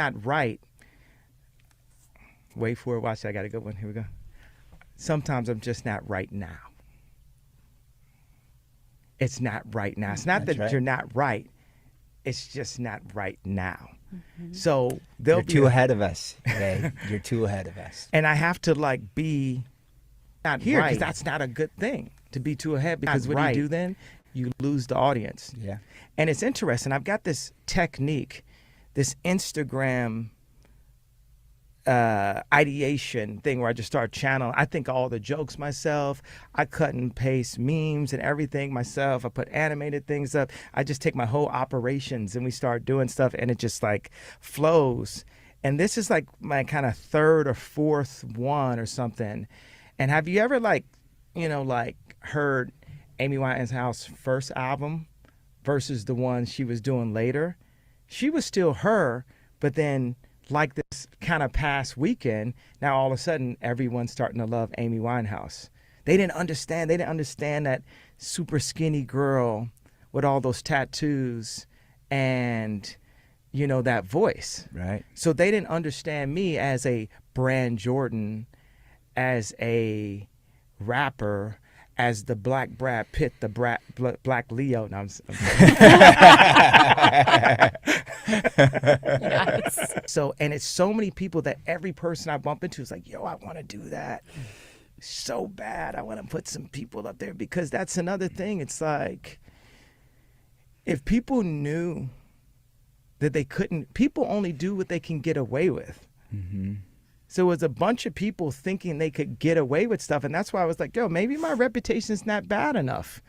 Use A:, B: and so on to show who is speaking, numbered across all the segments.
A: not right. Wait for it. Watch it. I got a good one. Here we go. Sometimes I'm just not right now. It's not right now. It's not
B: That's
A: that
B: right.
A: you're not right. It's just not right now.
C: Mm-hmm.
A: So they'll
B: You're
A: be
B: too ahead of us. Okay? You're too ahead of us.
A: and I have to like be not here because
C: Right.
A: that's not a good thing to be too ahead. Because what
C: right.
A: do you do then? You lose the audience.
B: Yeah.
A: And it's interesting. I've got this technique, this Instagram ideation thing where I just start channeling. I think all the jokes myself. I cut and paste memes and everything myself. I put animated things up. I just take my whole operations and we start doing stuff and it just like flows. And this is like my kind of third or fourth one or something. And have you ever like, like heard Amy Winehouse's first album versus the one she was doing later? She was still her, but then like this kind of past weekend, now all of a sudden everyone's starting to love Amy Winehouse. They didn't understand that super skinny girl with all those tattoos and, that voice.
B: Right.
A: So they didn't understand me as a Brand Jordan, as a rapper, as the black Brad Pitt, the black Leo. No,
C: Yes.
A: So, and it's so many people that every person I bump into is like, yo, I want to do that so bad. I want to put some people up there because that's another thing. It's like, if people knew that they couldn't, people only do what they can get away with.
B: Mm-hmm.
A: So it was a bunch of people thinking they could get away with stuff. And that's why I was like, yo, maybe my reputation's not bad enough.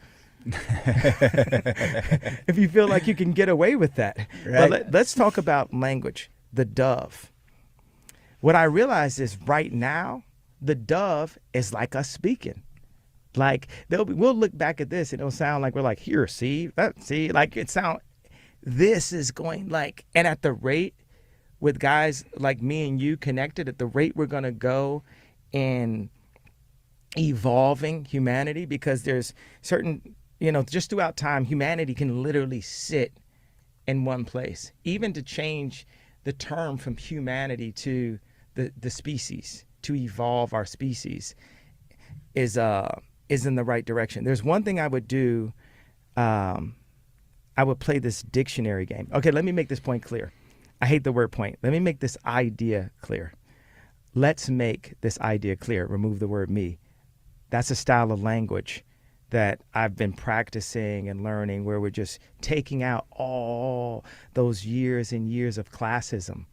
A: If you feel like you can get away with that.
B: Right.
A: But let's talk about language, the dove. What I realize is right now, the dove is like us speaking. Like we'll look back at this and it'll sound like we're like, here, see, like this is going like, and at the rate with guys like me and you connected, at the rate we're going to go in evolving humanity, because there's certain, just throughout time, humanity can literally sit in one place. Even to change the term from humanity to the species, to evolve our species is in the right direction. There's one thing I would do. I would play this dictionary game. Okay, let me make this point clear. I hate the word point. Let me make this idea clear. Let's make this idea clear. Remove the word me. That's a style of language that I've been practicing and learning, where we're just taking out all those years and years of classism.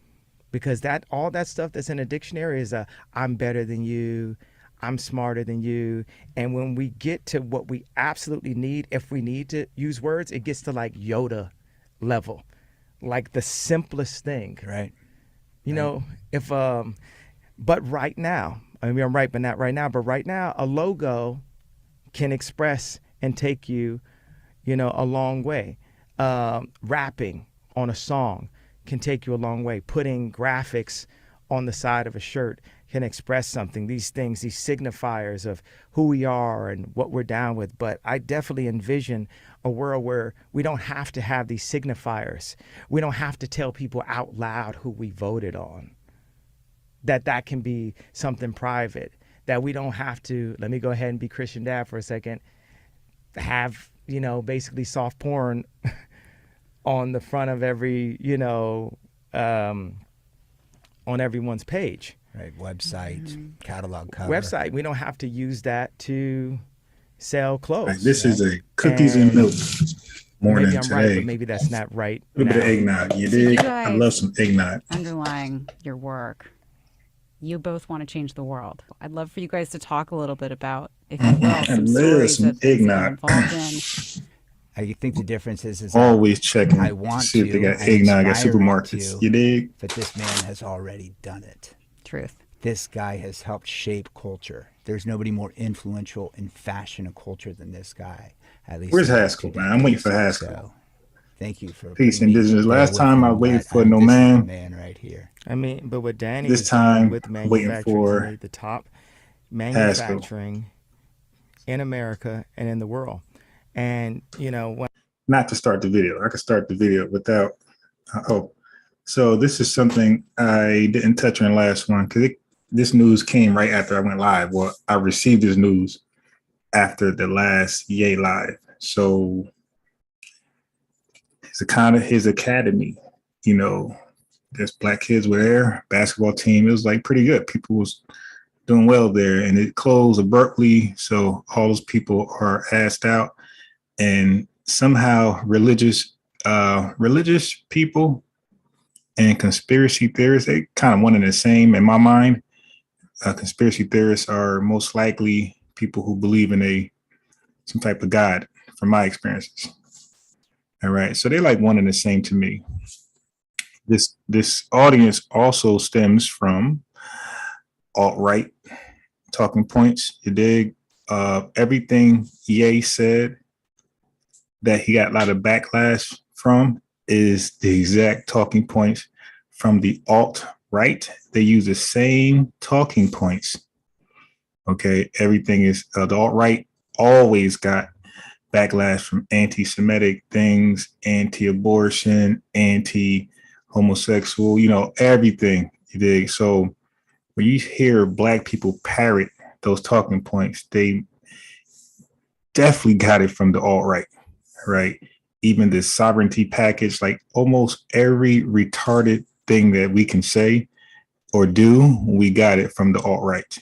A: Because all that stuff that's in a dictionary is I'm better than you, I'm smarter than you. And when we get to what we absolutely need, if we need to use words, it gets to like Yoda level, like the simplest thing.
B: Right.
A: But right now, I mean, I'm right, but not right now. But right now, a logo can express and take you, a long way. Rapping on a song can take you a long way. Putting graphics on the side of a shirt can express something. These things, these signifiers of who we are and what we're down with. But I definitely envision a world where we don't have to have these signifiers. We don't have to tell people out loud who we voted on. That can be something private. That we don't have to, let me go ahead and be Christian Dad for a second, have, basically soft porn on the front of every, on everyone's page.
B: Right. Website, catalog cover.
A: Website, we don't have to use that to sell clothes.
D: Like, this is a cookies and milk morning
A: maybe I'm
D: today.
A: right, but maybe that's not right.
D: A little bit of
A: now.
D: eggnog. You
C: So you
D: dig? I
C: guys-
D: love some eggnog.
C: Underlying your work, you both want to change the world. I'd love for you guys to talk a little bit about, if you will,
D: I
C: some
D: love
C: stories
D: some
C: of things that you're
D: eggnog.
C: involved in.
B: I think the difference is that
D: Always checking
B: I
D: to
B: want
D: see if they
B: to,
D: got
B: I'm
D: eggnog at
B: inspiring
D: supermarkets.
B: to.
D: You dig?
B: but this man has already done it.
C: Truth.
B: This guy has helped shape culture. There's nobody more influential in fashion and culture than this guy. At least
D: Where's
B: in the
D: Haskell,
B: two
D: man? I'm waiting for
B: decades.
D: Haskell.
B: So, thank you for
D: Peace,
B: putting me
D: Indigenous.
B: there
D: Last
B: with
D: time I
B: him,
D: waited
B: but,
D: for no
B: this is the
D: man.
B: man right here.
A: I mean, but what Danny
D: This
A: is doing
D: time,
A: with
D: I'm waiting
A: manufacturing,
D: for
A: he made the top manufacturing in America and in the world. And, when
D: Not to start the video. I could start the video without. Oh, So this is something I didn't touch on last one because this news came right after I went live. Well, I received this news after the last Yay live. So his academy, you know, there's black kids were there, basketball team. It was like pretty good. People was doing well there, and it closed abruptly. So all those people are asked out, and somehow religious people and conspiracy theorists, they kind of one and the same in my mind. Conspiracy theorists are most likely people who believe in some type of God, from my experiences. All right, so they're like one and the same to me. This audience also stems from alt-right talking points. You dig? Everything Ye said that he got a lot of backlash from is the exact talking points from the alt-right. They use the same talking points. Okay, everything is the alt-right always got backlash from anti-Semitic things, anti-abortion, anti-homosexual, everything. You dig? So when you hear black people parrot those talking points, they definitely got it from the alt-right, right? Even the sovereignty package, like almost every retarded thing that we can say or do, we got it from the alt-right.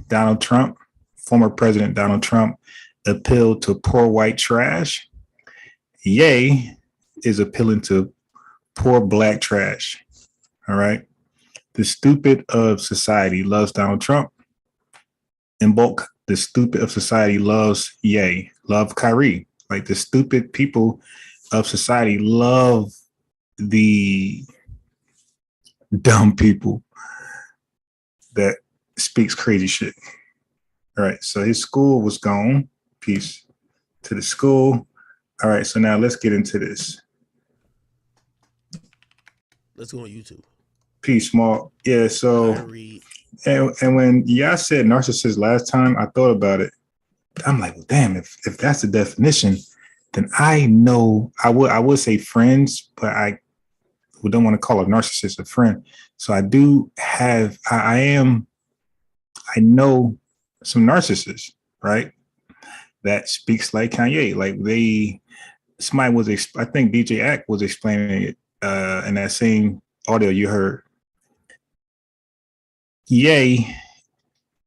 D: Donald Trump, former President Donald Trump, appealed to poor white trash. Ye is appealing to poor black trash. All right. The stupid of society loves Donald Trump. In bulk, the stupid of society loves Ye, love Kyrie. Like the stupid people of society love the dumb people that speaks crazy shit. All right, so his school was gone. Peace to the school. All right, so now let's get into this.
E: Let's go on YouTube.
D: Peace, Mark. Yeah, so and when y'all said narcissist last time, I thought about it. I'm like, well, damn, if that's the definition, then I know I would say friends, but I don't want to call a narcissist a friend. So I do have I know some narcissists, right? That speaks like Kanye. Like somebody was, I think DJ Ack was explaining it in that same audio you heard. Ye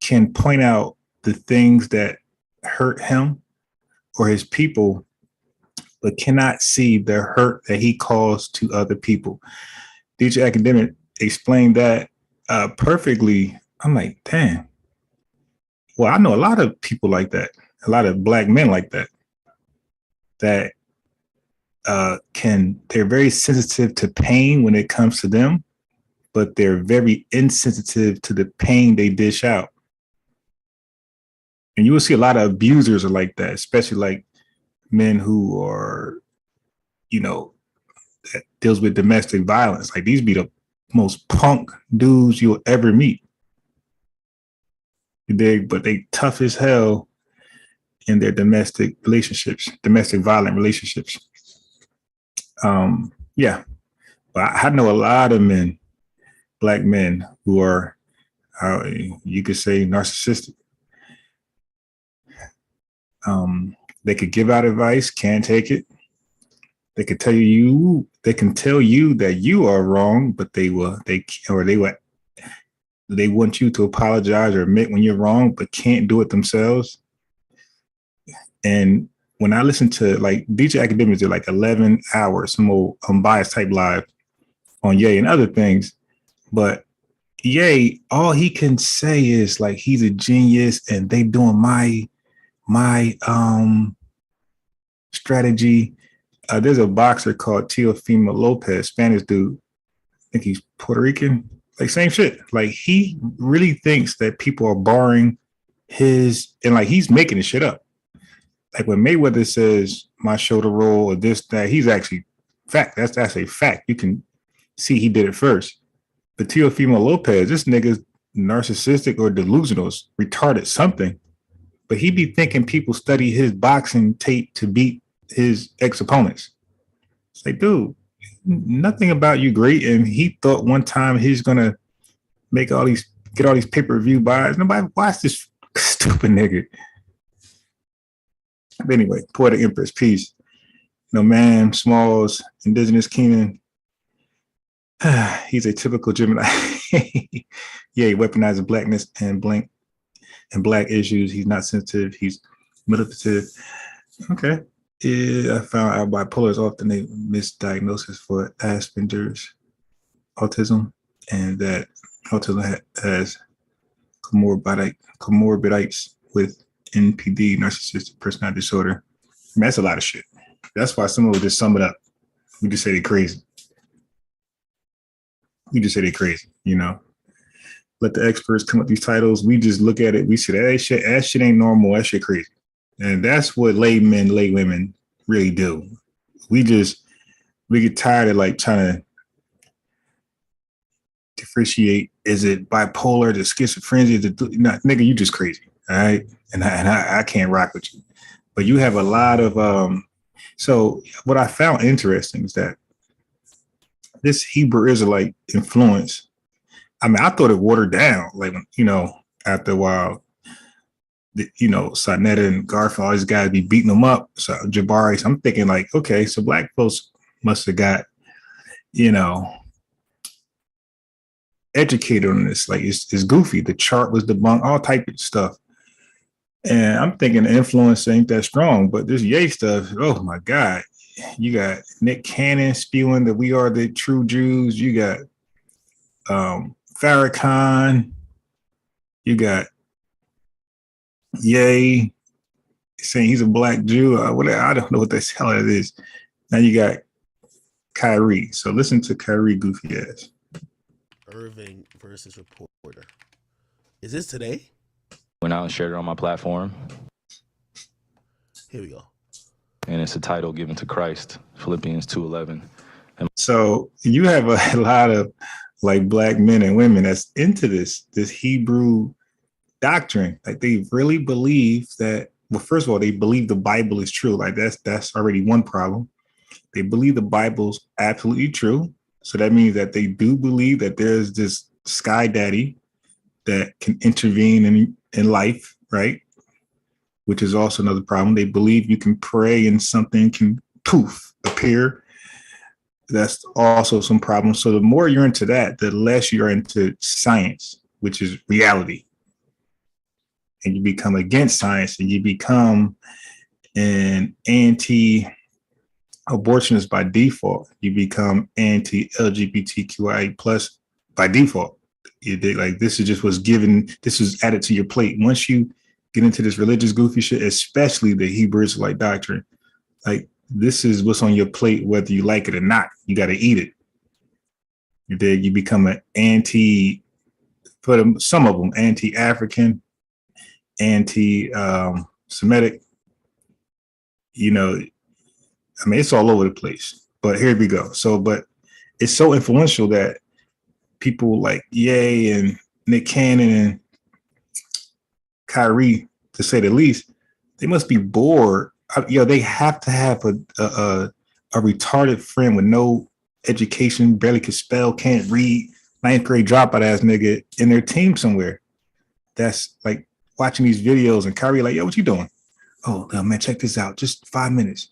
D: can point out the things that hurt him or his people, but cannot see the hurt that he caused to other people. DJ Academic explained that perfectly. I'm like, damn. Well, I know a lot of people like that, a lot of black men like that, that they're very sensitive to pain when it comes to them, but they're very insensitive to the pain they dish out. And you will see a lot of abusers are like that, especially like men who are, that deals with domestic violence. Like these be the most punk dudes you'll ever meet. You dig? But they tough as hell in their domestic violent relationships. Yeah. But I know a lot of men, black men, who are, you could say, narcissistic. They could give out advice, can't take it. They could tell you that you are wrong, but they want you to apologize or admit when you're wrong, but can't do it themselves. And when I listen to like DJ Academics did like 11 hours, some old unbiased type live on Ye and other things, but Ye, all he can say is like he's a genius and they doing my strategy. There's a boxer called Teofimo Lopez, Spanish dude. I think he's Puerto Rican. Like same shit. Like he really thinks that people are borrowing his, and like he's making this shit up. Like when Mayweather says my shoulder roll or this, that, he's actually fact. That's a fact. You can see he did it first. But Teofimo Lopez, this nigga's narcissistic or delusional, retarded something. But he be thinking people study his boxing tape to beat his ex-opponents. It's like, dude, nothing about you great. And he thought one time he's gonna get all these pay-per-view buys. Nobody watch this stupid nigga. But anyway, Poetic Empress, peace. No man, Smalls, Indigenous Keenan. He's a typical Gemini. Yeah, he weaponizes blackness and black issues. He's not sensitive. He's manipulative. Okay. Yeah, I found out bipolar is often a misdiagnosis for Asperger's autism, and that autism has comorbidities with NPD, narcissistic personality disorder. I mean, that's a lot of shit. That's why someone would just sum it up. We just say they're crazy. You know. Let the experts come up with these titles. We just look at it. We say that shit ain't normal. That shit crazy. And that's what lay women really do. We get tired of like trying to differentiate. Is it bipolar, the schizophrenia? Nigga, you just crazy. All right. And I can't rock with you. But you have a lot of so what I found interesting is that this Hebrew Israelite influence, I mean, I thought it watered down, like, you know, after a while, Sonetta and Garfield, all these guys be beating them up. So Jabari, so I'm thinking like, okay, so black folks must have got, educated on this. Like it's goofy. The chart was debunked, all type of stuff. And I'm thinking the influence ain't that strong, but this Ye stuff, oh my God. You got Nick Cannon spewing that we are the true Jews. You got Farrakhan. You got Ye saying he's a black Jew. I don't know what the hell it is. Now you got Kyrie. So listen to Kyrie goofy ass.
E: Irving versus Reporter. Is this today?
F: Went out and shared it on my platform.
E: Here we go.
F: And it's a title given to Christ, Philippians 2:11.
D: So you have a lot of like black men and women that's into this Hebrew doctrine. Like they really believe that, well, first of all, they believe the Bible is true. Like that's already one problem. They believe the Bible's absolutely true. So that means that they do believe that there's this sky daddy that can intervene in life, right? Which is also another problem. They believe you can pray and something can poof appear. That's also some problems. So the more you're into that, the less you're into science, which is reality. And you become against science and you become an anti-abortionist by default. You become anti-LGBTQI plus by default. Like this is just what's given, this is added to your plate. Once you get into this religious goofy shit, especially the Hebrew Israelite doctrine, like this is what's on your plate, whether you like it or not. You got to eat it. You become an some of them, anti-African, anti-Semitic. I mean, it's all over the place. But here we go. So, but it's so influential that people like Ye and Nick Cannon and Kyrie, to say the least, they must be bored. They have to have a retarded friend with no education, barely can spell, can't read, ninth grade dropout ass nigga in their team somewhere. That's like watching these videos and Kyrie like, yo, what you doing? Oh, man, check this out. Just 5 minutes.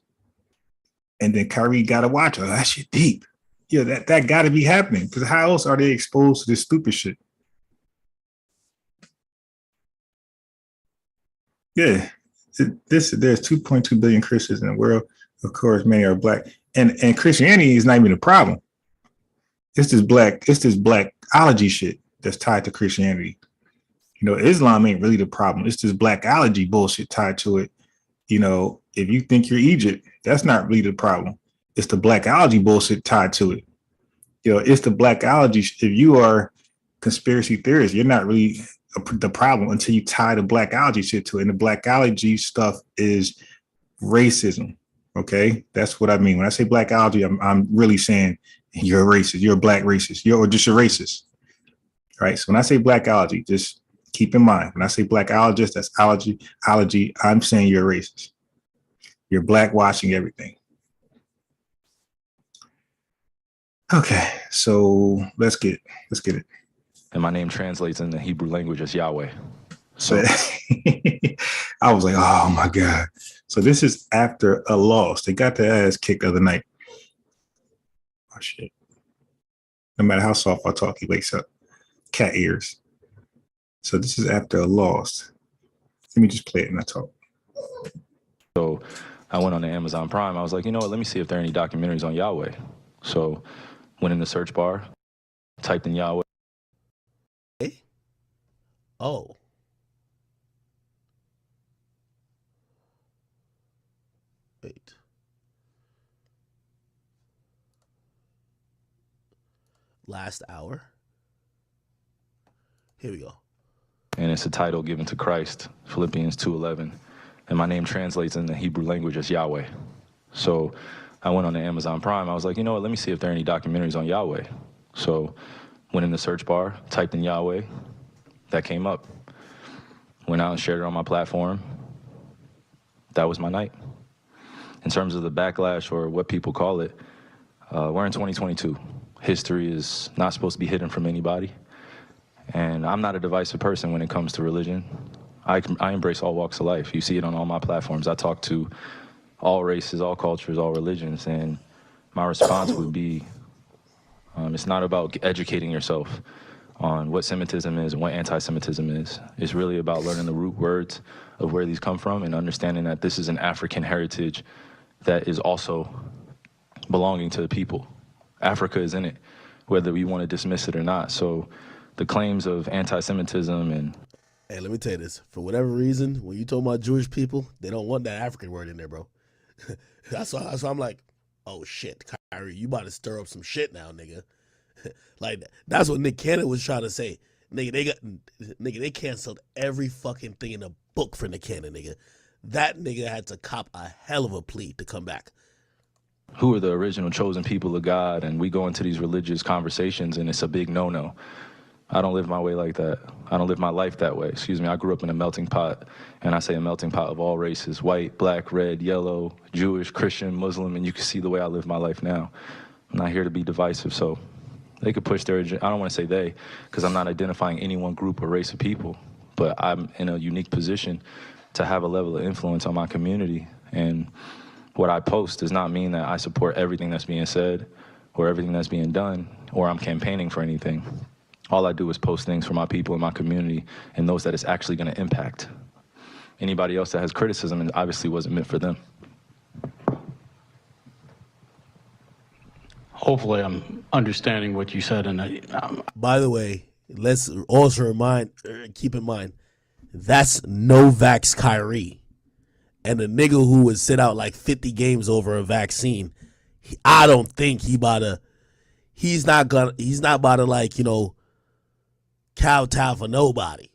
D: And then Kyrie got to watch. Oh, that shit deep. Yeah, that got to be happening because how else are they exposed to this stupid shit? Yeah, there's 2.2 billion Christians in the world. Of course, many are black, and Christianity is not even a problem. It's this blackology shit that's tied to Christianity. Islam ain't really the problem. It's this blackology bullshit tied to it. If you think you're Egypt, that's not really the problem. It's the blackology bullshit tied to it. It's the blackology. If you are conspiracy theorists, you're not really the problem until you tie the blackology shit to it. And the blackology stuff is racism. Okay, that's what I mean when I say blackology. I'm really saying you're a racist. You're a black racist. You're just a racist. Right. So when I say blackology, just keep in mind when I say blackologist, that's ology. I'm saying you're a racist. You're blackwashing everything. Okay, so let's get it.
F: And my name translates in the Hebrew language as Yahweh.
D: So I was like, oh my God. So this is after a loss. They got their ass kicked the other night. Oh shit. No matter how soft I talk, he wakes up. Cat ears. So this is after a loss. Let me just play it and I talk.
F: So I went on to Amazon Prime. I was like, you know what? Let me see if there are any documentaries on Yahweh. So went in the search bar, typed in Yahweh.
E: Oh. Wait. Last hour. Here we go.
F: And it's a title given to Christ, Philippians 2:11. And my name translates in the Hebrew language as Yahweh. So I went on to Amazon Prime. I was like, you know what? Let me see if there are any documentaries on Yahweh. So went in the search bar, typed in Yahweh. That came up. Went out and shared it on my platform. That was my night. In terms of the backlash or what people call it, we're in 2022. History is not supposed to be hidden from anybody. And I'm not a divisive person when it comes to religion. I embrace all walks of life. You see it on all my platforms. I talk to all races, all cultures, all religions. And my response would be, it's not about educating yourself on what Semitism is and what anti-Semitism is. It's really about learning the root words of where these come from and understanding that this is an African heritage that is also belonging to the people. Africa is in it, whether we want to dismiss it or not. So the claims of anti-Semitism and...
E: Hey, let me tell you this. For whatever reason, when you talk about Jewish people, they don't want that African word in there, bro. That's why I'm like, oh shit, Kyrie, you about to stir up some shit now, nigga. Like, that's what Nick Cannon was trying to say. Nigga, they canceled every fucking thing in the book for Nick Cannon, nigga. That nigga had to cop a hell of a plea to come back.
F: Who are the original chosen people of God? And we go into these religious conversations and it's a big no-no. I don't live my way like that. I don't live my life that way. Excuse me. I grew up in a melting pot, and I say a melting pot of all races: white, black, red, yellow, Jewish, Christian, Muslim, and you can see the way I live my life now. I'm not here to be divisive, so they could push their agenda. I don't want to say they, because I'm not identifying any one group or race of people, but I'm in a unique position to have a level of influence on my community. And what I post does not mean that I support everything that's being said or everything that's being done, or I'm campaigning for anything. All I do is post things for my people in my community and those that it's actually going to impact. Anybody else that has criticism, it obviously wasn't meant for them.
G: Hopefully I'm understanding what you said. And
E: by the way, let's also keep in mind, that's no-vax Kyrie. And the nigga who would sit out like 50 games over a vaccine, I don't think he's not about to, like, you know, kowtow for nobody.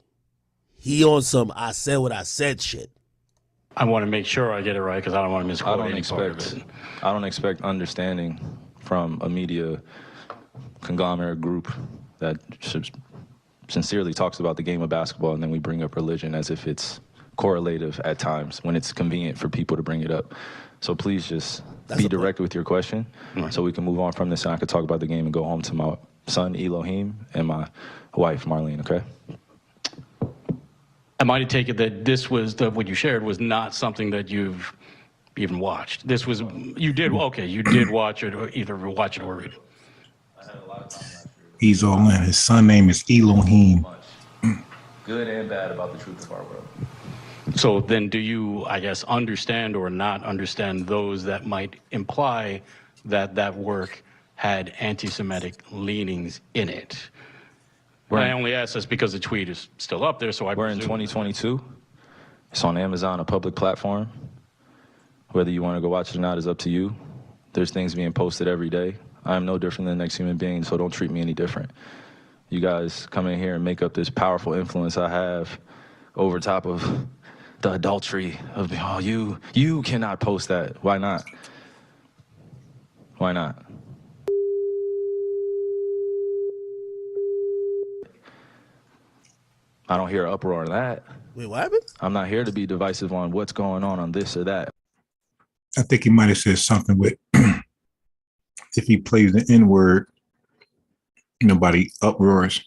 E: He on some I said what I said shit.
G: I want to make sure I get it right because I don't want to misquote any part of it.
F: I don't expect understanding from a media conglomerate group that sincerely talks about the game of basketball, and then we bring up religion as if it's correlative at times when it's convenient for people to bring it up. So please just be direct with your question, so we can move on from this and I can talk about the game and go home to my son Elohim and my wife Marlene. Okay.
G: Am I to take it that this was what you shared was not something that you've even watched? This was you did watch it, or either watch it or read it.
D: He's all in. His son name is Elohim.
F: Good and bad about the truth of our world.
G: So then do you, I guess, understand or not understand those that might imply that that work had anti-Semitic leanings in it? I only ask this because the tweet is still up there, so we're in
F: 2022. It's on Amazon, a public platform. Whether you want to go watch it or not is up to you. There's things being posted every day. I am no different than the next human being, so don't treat me any different. You guys come in here and make up this powerful influence I have over top of the adultery of, oh, you cannot post that. Why not? Why not? I don't hear an uproar on that.
E: Wait, what happened?
F: I'm not here to be divisive on what's going on this or that.
D: I think he might have said something with if he plays the N word, nobody uproars.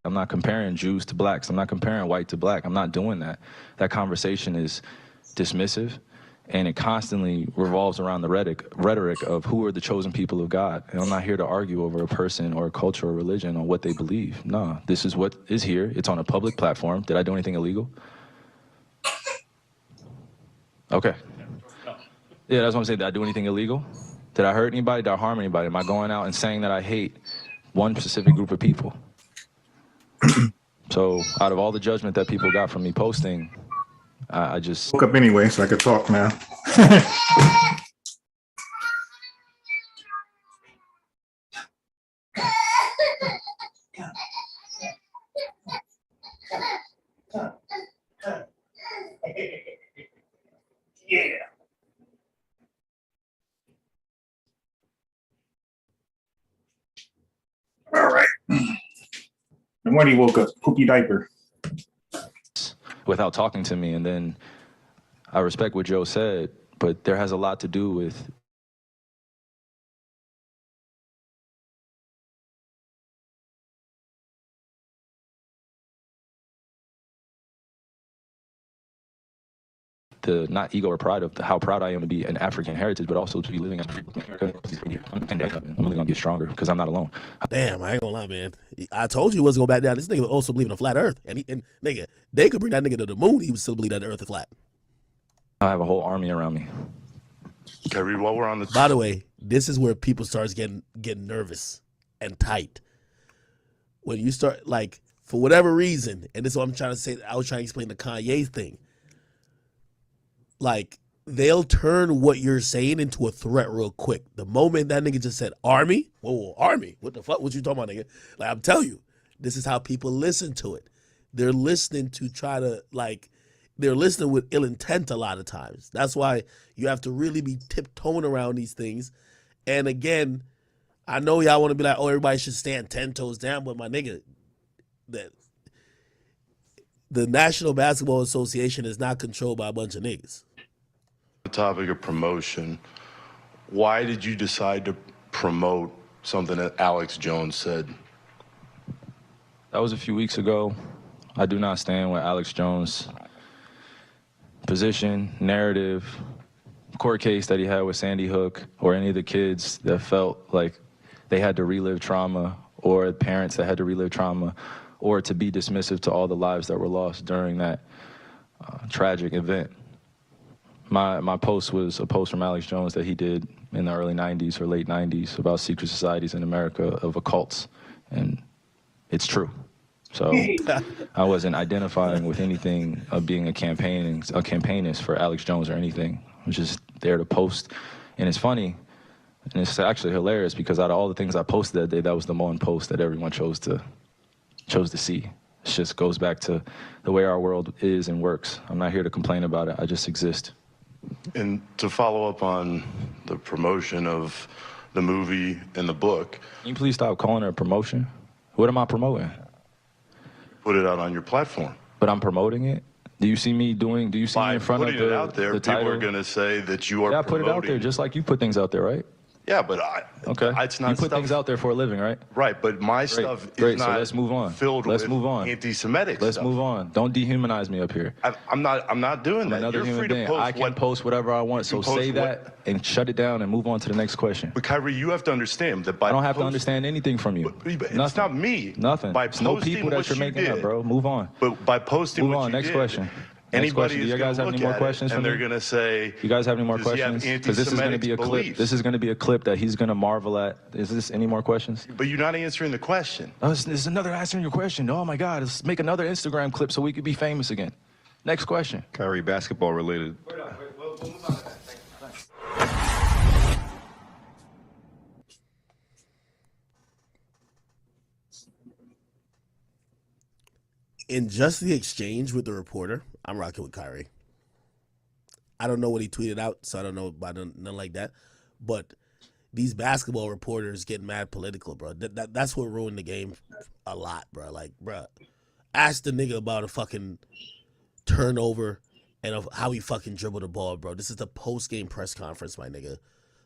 F: I'm not comparing Jews to blacks. I'm not comparing white to black. I'm not doing that. That conversation is dismissive, and it constantly revolves around the rhetoric of who are the chosen people of God. And I'm not here to argue over a person or a culture or religion on what they believe. No, this is what is here. It's on a public platform. Did I do anything illegal? Okay. Yeah, that's what I'm saying. Did I do anything illegal? Did I hurt anybody? Did I harm anybody? Am I going out and saying that I hate one specific group of people? So out of all the judgment that people got from me posting, I just
D: Woke up anyway, so I could talk now. Yeah. All right. And when he woke up, poopy diaper.
F: without talking to me. And then I respect what Joe said, but there has a lot to do with the not ego or pride of how proud I am to be an African heritage, but also to be living as a people in America. I'm only gonna get stronger because I'm not alone.
E: Damn, I ain't gonna lie, man. I told you he wasn't gonna back down. This nigga also believe in a flat earth. And nigga, they could bring that nigga to the moon, he would still believe that the earth is flat.
F: I have a whole army around me.
H: Kyrie, while we're on the
E: By the way, this is where people starts getting nervous and tight. When you start, like, for whatever reason, and this is what I'm trying to say, I was trying to explain the Kanye thing. Like, they'll turn what you're saying into a threat real quick. The moment that nigga just said, army? Whoa, army? What the fuck? What you talking about, nigga? Like, I'm telling you, this is how people listen to it. They're listening to try to, like, they're listening with ill intent a lot of times. That's why you have to really be tiptoeing around these things. And again, I know y'all want to be like, oh, everybody should stand 10 toes down, but my nigga, that the National Basketball Association is not controlled by a bunch of niggas.
H: topic of promotion, why did you decide to promote something that Alex Jones said?
F: That was a few weeks ago. I do not stand with Alex Jones' position, narrative, court case that he had with Sandy Hook, or any of the kids that felt like they had to relive trauma, or parents that had to relive trauma, or to be dismissive to all the lives that were lost during that tragic event. My post was a post from Alex Jones that he did in the early 90s or late 90s about secret societies in America of occults, and it's true. So I wasn't identifying with anything of being a campaignist for Alex Jones or anything. I was just there to post, and it's funny, and it's actually hilarious because out of all the things I posted that day, that was the one post that everyone chose to see. It just goes back to the way our world is and works. I'm not here to complain about it. I just exist.
H: And to follow up on the promotion of the movie and the book,
F: Can you please stop calling it a promotion? What am I promoting?
H: put it out on your platform.
F: But I'm promoting it? Do you see me in
H: By
F: front of
H: putting it out there,
F: the
H: people
F: title?
H: are going to say that you are
F: Yeah, I put it out there
H: promoting.
F: just like you put things out there, right?
H: Yeah, but
F: Okay.
H: it's not
F: You put
H: stuff,
F: things out there for a living, right?
H: right? But my stuff is
F: Great. So
H: not
F: let's move on.
H: filled
F: Let's
H: with
F: move on.
H: anti-Semitic
F: Let's
H: stuff.
F: move on. Don't dehumanize me up here.
H: I'm not doing
F: I'm
H: that.
F: another
H: You're
F: human
H: free to
F: being.
H: post
F: I can
H: what.
F: post whatever I want. So
H: can post
F: say
H: what-
F: that and shut it down and move on to the next question.
H: But Kyrie, you have to understand that by
F: I don't have to
H: post-
F: understand anything from you.
H: But it's
F: Nothing.
H: not me.
F: Nothing.
H: By
F: It's no
H: posting
F: people that
H: what
F: you're
H: you
F: making up,
H: did,
F: bro. Move on.
H: But by posting
F: Move
H: what
F: on.
H: you
F: Next
H: did,
F: question.
H: Anybody
F: Do
H: is
F: you
H: going
F: guys
H: to
F: have
H: look
F: any more
H: at
F: questions
H: it,
F: for
H: and they're
F: me?
H: going to say,
F: You guys have any more
H: Does he have
F: questions? Because this is going to be a
H: anti-Semitic
F: clip.
H: beliefs?
F: This is going to be a clip that he's going to marvel at. Is this any more questions?
H: But you're not answering the question.
F: Oh, this is another answering your question. Oh my God, let's make another Instagram clip so we could be famous again. Next question.
I: Kyrie, basketball related.
E: In just the exchange with the reporter, I'm rocking with Kyrie. I don't know what he tweeted out, so I don't know about nothing like that. But these basketball reporters getting mad political, bro. That's what ruined the game a lot, bro. Like, bro, ask the nigga about a fucking turnover and of how he fucking dribbled the ball, bro. This is the post-game press conference, my nigga.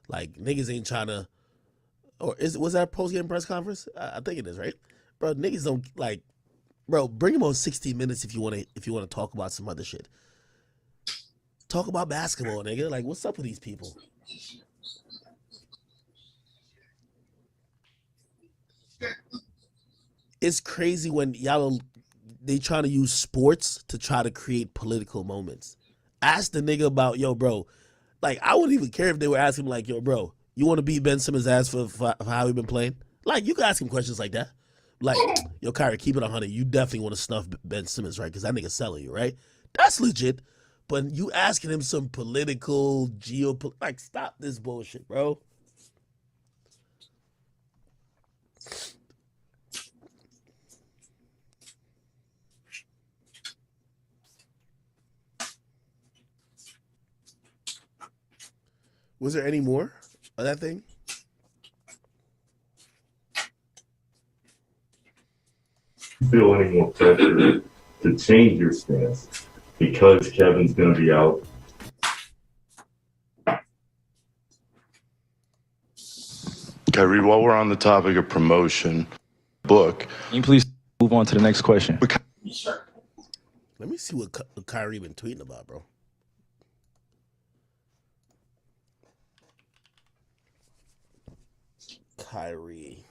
E: Like niggas ain't trying to, or was that post game press conference? I think it is, right, bro. Niggas don't like, bro. Bring him on 60 Minutes if you want to talk about some other shit. Talk about basketball, nigga. Like, what's up with these people? It's crazy when they trying to use sports to try to create political moments. Ask the nigga about, yo, bro. Like, I wouldn't even care if they were asking him, like, yo, bro, you want to beat Ben Simmons' ass for how he been playing? Like, you can ask him questions like that. Like, yo, Kyrie, keep it 100. You definitely want to snuff Ben Simmons, right? Because that nigga's selling you, right? That's legit. But you asking him some political, geopolitical, like, stop this bullshit, bro. Was there any more of that thing?
I: Feel any more pressure to change your stance because Kevin's going to be out?
H: Kyrie, while we're on the topic of promotion, book.
F: Can you please move on to the next question?
E: Let me see what Kyrie been tweeting about, bro. Kyrie.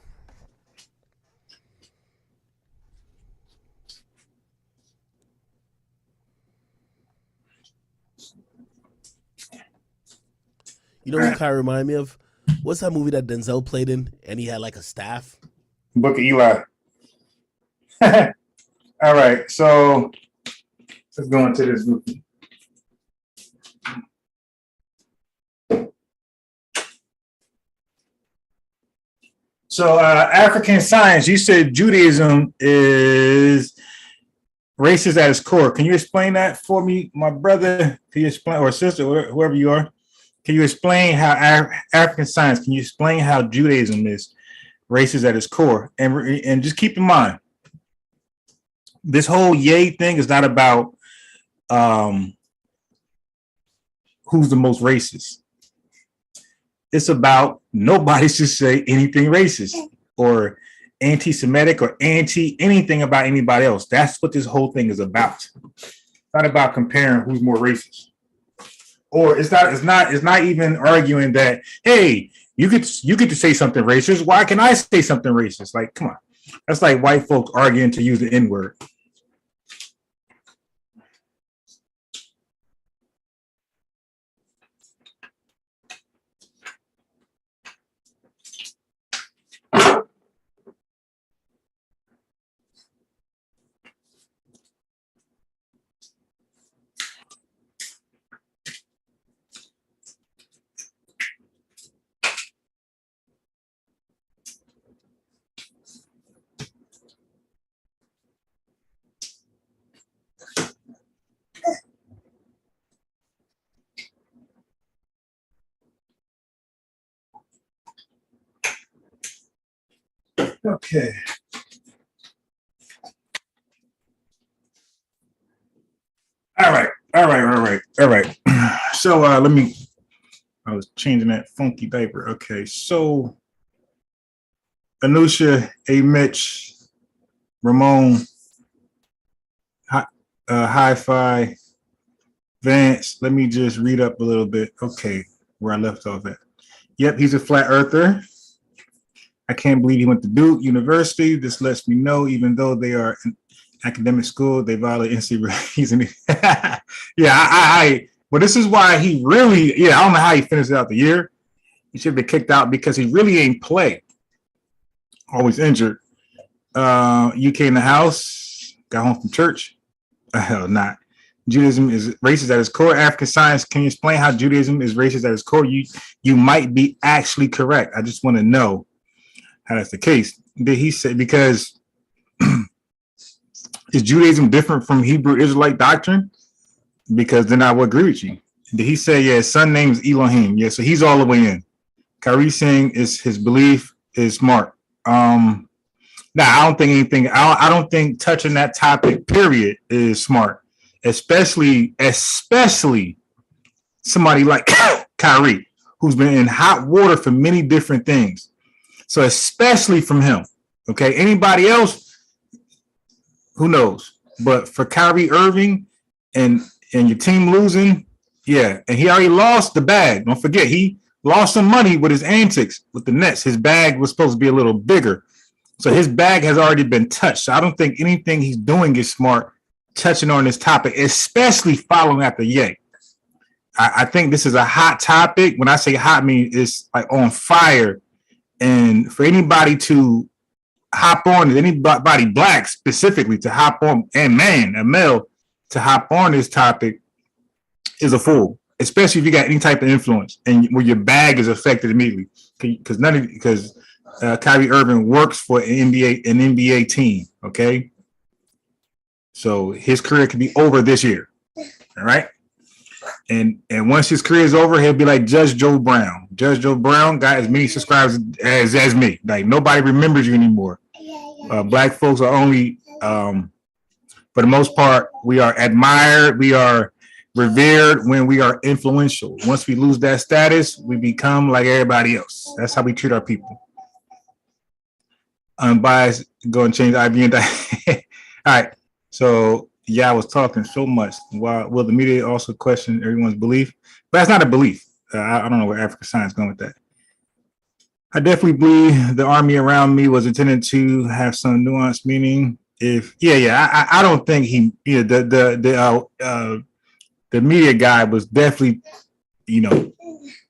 E: You know who Kyrie reminded me of? What's that movie that Denzel played in and he had like a staff?
D: Book of Eli. All right, so let's go into this movie. So African science, you said Judaism is racist at its core. Can you explain that for me, my brother? Can you explain, or sister, or whoever you are? Can you explain how African science, can you explain how Judaism is racist at its core? And just keep in mind, this whole yay thing is not about who's the most racist. It's about nobody should say anything racist or anti-Semitic or anything about anybody else. That's what this whole thing is about. It's not about comparing who's more racist. Or it's not even arguing that, hey, you get to say something racist. Why can I say something racist? Like, come on. That's like white folks arguing to use the N-word. Okay. All right. So I was changing that funky diaper. Okay, so Anusha, A. Mitch, Ramon, Hi-Fi, Vance. Let me just read up a little bit. Okay, where I left off at. Yep, he's a flat earther. I can't believe he went to Duke University. This lets me know, even though they are in academic school, they violate NC. He's in. But this is why he really. I don't know how he finished out the year. He should be kicked out because he really ain't play. Always injured. UK in the house. Got home from church. Hell, not. Judaism is racist at its core. African science. Can you explain how Judaism is racist at its core? You might be actually correct. I just want to know how that's the case. Did he say, because is Judaism different from Hebrew Israelite doctrine? Because then I would agree with you. Did he say, his son name is Elohim? Yeah, so he's all the way in. Kyrie saying is his belief is smart. I don't think anything. I don't think touching that topic, period, is smart. Especially somebody like Kyrie, who's been in hot water for many different things. So especially from him. Okay. Anybody else, who knows? But for Kyrie Irving and your team losing, yeah. And he already lost the bag. Don't forget, he lost some money with his antics with the Nets. His bag was supposed to be a little bigger. So his bag has already been touched. So I don't think anything he's doing is smart touching on this topic, especially following after Ye. I think this is a hot topic. When I say hot, I mean it's like on fire. And for anybody to hop on, anybody black specifically to hop on, and man, a male to hop on this topic is a fool, especially if you got any type of influence and where your bag is affected immediately. Because Kyrie Irving works for an NBA team. Okay, so his career could be over this year. All right. And once his career is over, he'll be like Judge Joe Brown. Judge Joe Brown got as many subscribers as me. Like nobody remembers you anymore. Black folks are only, for the most part, we are admired, we are revered when we are influential. Once we lose that status, we become like everybody else. That's how we treat our people. Unbiased, go and change IB and all right. So yeah, I was talking so much. Will the media also question everyone's belief? But that's not a belief. I don't know where African science is going with that. I definitely believe the army around me was intended to have some nuanced meaning. I don't think the media guy was definitely,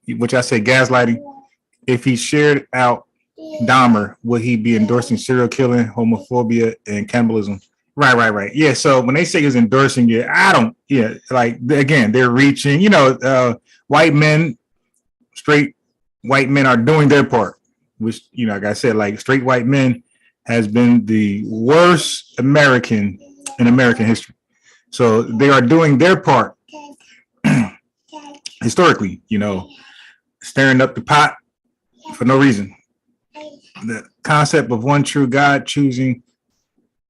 D: which I say gaslighting. If he shared out Dahmer, would he be endorsing serial killing, homophobia, and cannibalism? Right. Yeah. So when they say he's endorsing it, again, they're reaching, white men, straight white men are doing their part, which, like I said, like straight white men has been the worst American in American history. So they are doing their part historically, stirring up the pot for no reason. The concept of one true God choosing.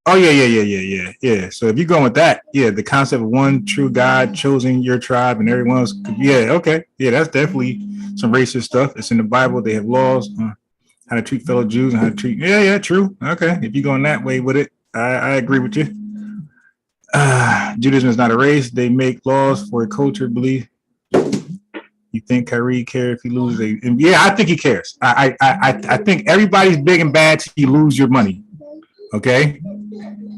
D: Oh, yeah. So if you're going with that, the concept of one true God choosing your tribe and everyone else, okay. Yeah, that's definitely some racist stuff. It's in the Bible. They have laws on how to treat fellow Jews and how to treat. Yeah, true. Okay, if you're going that way with it, I agree with you. Judaism is not a race. They make laws for a culture belief. You think Kyrie cares if he loses? Yeah, I think he cares. I think everybody's big and bad till you lose your money. Okay?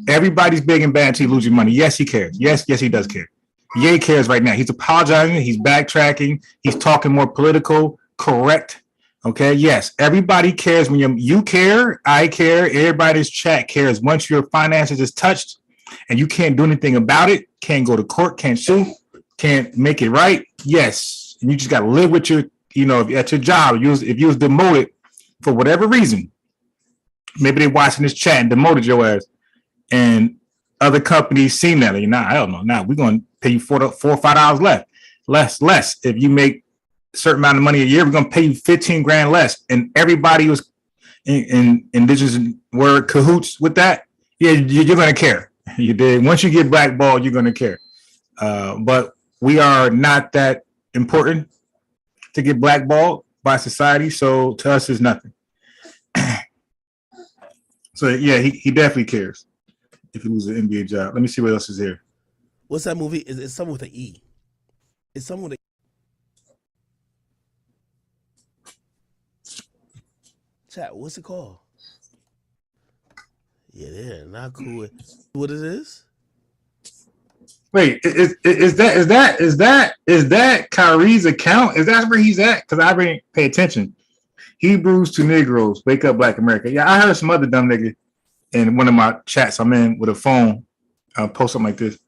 D: Everybody's big and bad until you lose your money. Yes, he cares. Yes, he does care. Ye cares right now. He's apologizing. He's backtracking. He's talking more political, correct. Okay, yes. Everybody cares when you care. I care. Everybody's chat cares. Once your finances is touched and you can't do anything about it, can't go to court, can't sue, can't make it right. Yes. And you just got to live with your, at your job. If you was demoted for whatever reason, maybe they watching this chat and demoted your ass. And other companies seen that. I don't know. Now we're going to pay you $4 or $5 less. If you make a certain amount of money a year, we're going to pay you $15,000 less. And everybody was in indigenous were cahoots with that. Yeah, you're going to care. You did. Once you get blackballed, you're going to care. But we are not that important to get blackballed by society. So to us, it's nothing. So yeah, he definitely cares. If you lose an NBA job. Let me see what else is here.
E: What's that movie? It's something with an E. It's something with chat. What's it called? Yeah, they're not cool with what it is.
D: Wait, is that Kyrie's account? Is that where he's at? Because I didn't pay attention. Hebrews to Negroes, wake up, Black America. Yeah, I heard some other dumb nigga in one of my chats I'm in with a phone, post something like this.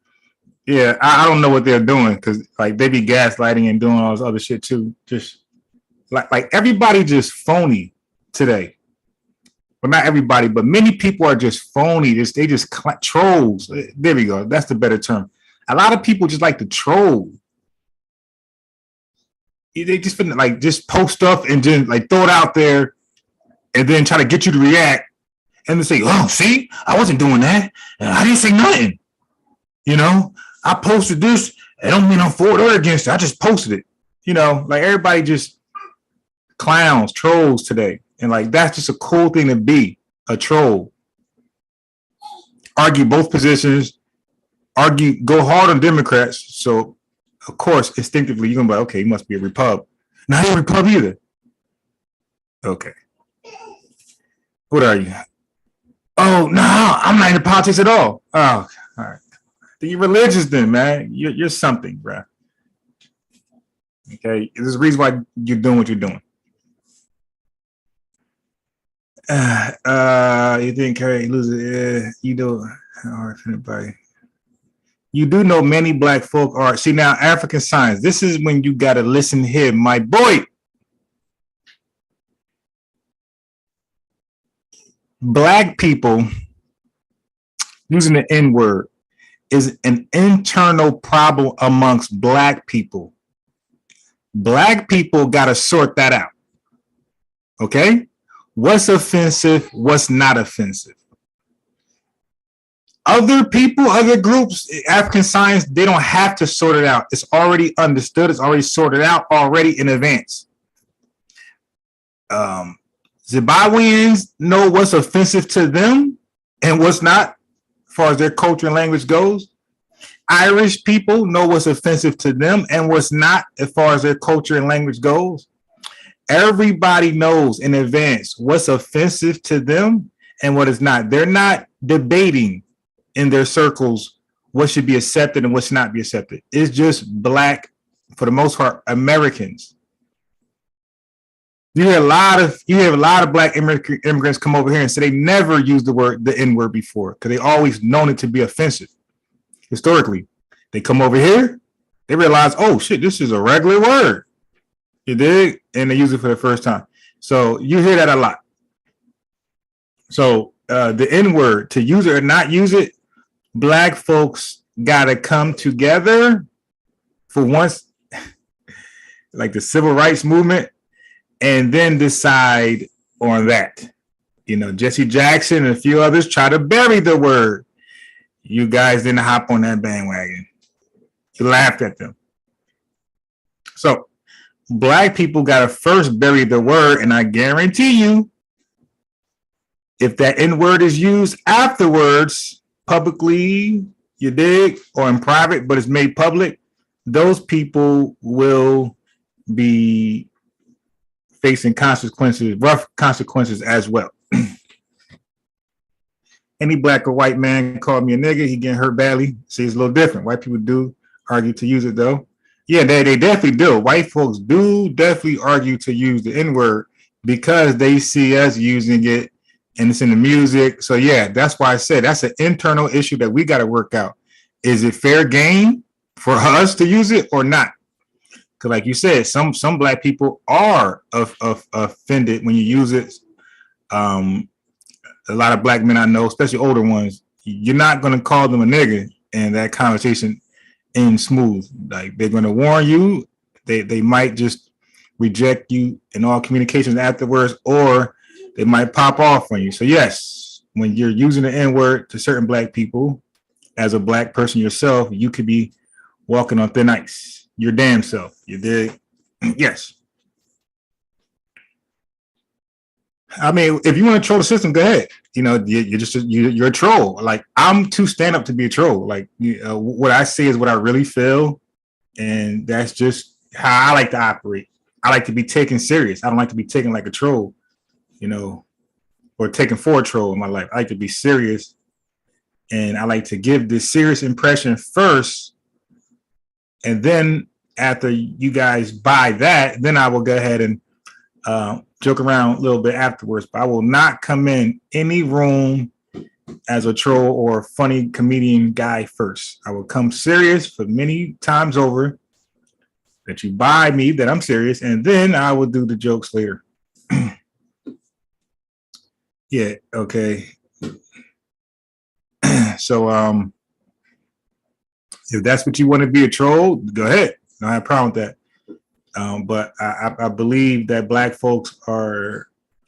D: Yeah, I don't know what they're doing because like they be gaslighting and doing all this other shit too. Just like everybody just phony today. Well, not everybody, but many people are just phony. They just trolls. There we go. That's the better term. A lot of people just like to troll. They just like just post stuff and then like throw it out there and then try to get you to react. And they say, oh, see, I wasn't doing that. I didn't say nothing. I posted this. I don't mean I'm for it or against it. I just posted it. Like everybody just clowns, trolls today. And like, that's just a cool thing to be, a troll. Argue both positions, go hard on Democrats. So of course, instinctively, you're gonna be like, okay, you must be a Repub. Not a Repub either. Okay. What are you? Oh no, I'm not into politics at all. Oh, all right. You're religious then, man. You're something, bro. Okay, there's a reason why you're doing what you're doing. You think Kyrie loses? You know, anybody. You do know many black folk are. See now, African science. This is when you gotta listen here, my boy. Black people using the N-word is an internal problem amongst black people. Black people got to sort that out. Okay? What's offensive? What's not offensive? Other people, other groups, African science, they don't have to sort it out. It's already understood. It's already sorted out already in advance. Zimbabweans know what's offensive to them and what's not, as far as their culture and language goes. Irish people know what's offensive to them and what's not, as far as their culture and language goes. Everybody knows in advance what's offensive to them and what is not. They're not debating in their circles what should be accepted and what should not be accepted. It's just black, for the most part, Americans. You hear a lot of black immigrants come over here and say they never used the N-word before because they always known it to be offensive. Historically, they come over here, they realize, oh shit, this is a regular word. You dig? And they use it for the first time. So you hear that a lot. So the N-word, to use it or not use it, black folks gotta come together for once, like the civil rights movement, and then decide on that. You know, Jesse Jackson and a few others try to bury the word. You guys didn't hop on that bandwagon. You laughed at them. So black people got to first bury the word, and I guarantee you, if that N-word is used afterwards, publicly, you dig, or in private, but it's made public, those people will be facing consequences, rough consequences as well. Any black or white man called me a nigga, he getting hurt badly. See, it's a little different. White people do argue to use it though. Yeah, they definitely do. White folks do definitely argue to use the N-word because they see us using it and it's in the music. So yeah, that's why I said that's an internal issue that we got to work out. Is it fair game for us to use it or not? Because like you said, some black people are offended when you use it. A lot of black men I know, especially older ones, you're not going to call them a nigga and that conversation ends smooth. Like they're going to warn you. They might just reject you in all communications afterwards, or they might pop off on you. So yes, when you're using the N-word to certain black people, as a black person yourself, you could be walking on thin ice. Your damn self. You did. Yes. I mean, if you want to troll the system, go ahead. You know, you're a troll. Like I'm too stand up to be a troll. Like what I say is what I really feel, and that's just how I like to operate. I like to be taken serious. I don't like to be taken like a troll, you know, or taken for a troll in my life. I like to be serious, and I like to give this serious impression first, and then after you guys buy that, then I will go ahead and joke around a little bit afterwards, but I will not come in any room as a troll or a funny comedian guy first. I will come serious for many times over that you buy me that I'm serious, and then I will do the jokes later. Yeah, okay. So if that's what you want to be a troll, go ahead. No, I have a problem with that. But I believe that black folks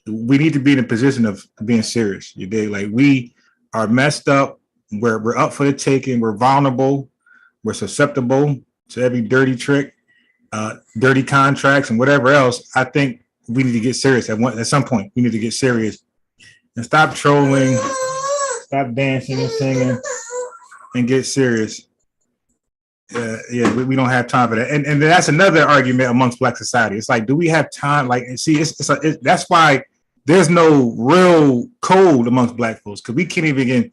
D: we need to be in a position of being serious. You dig? Like we are messed up. We're up for the taking. We're vulnerable. We're susceptible to every dirty trick, dirty contracts, and whatever else. I think we need to get serious at some point. We need to get serious and stop trolling, stop dancing and singing, and get serious. We don't have time for that. And that's another argument amongst Black society. It's like, do we have time? Like, see, that's why there's no real code amongst Black folks, because we can't even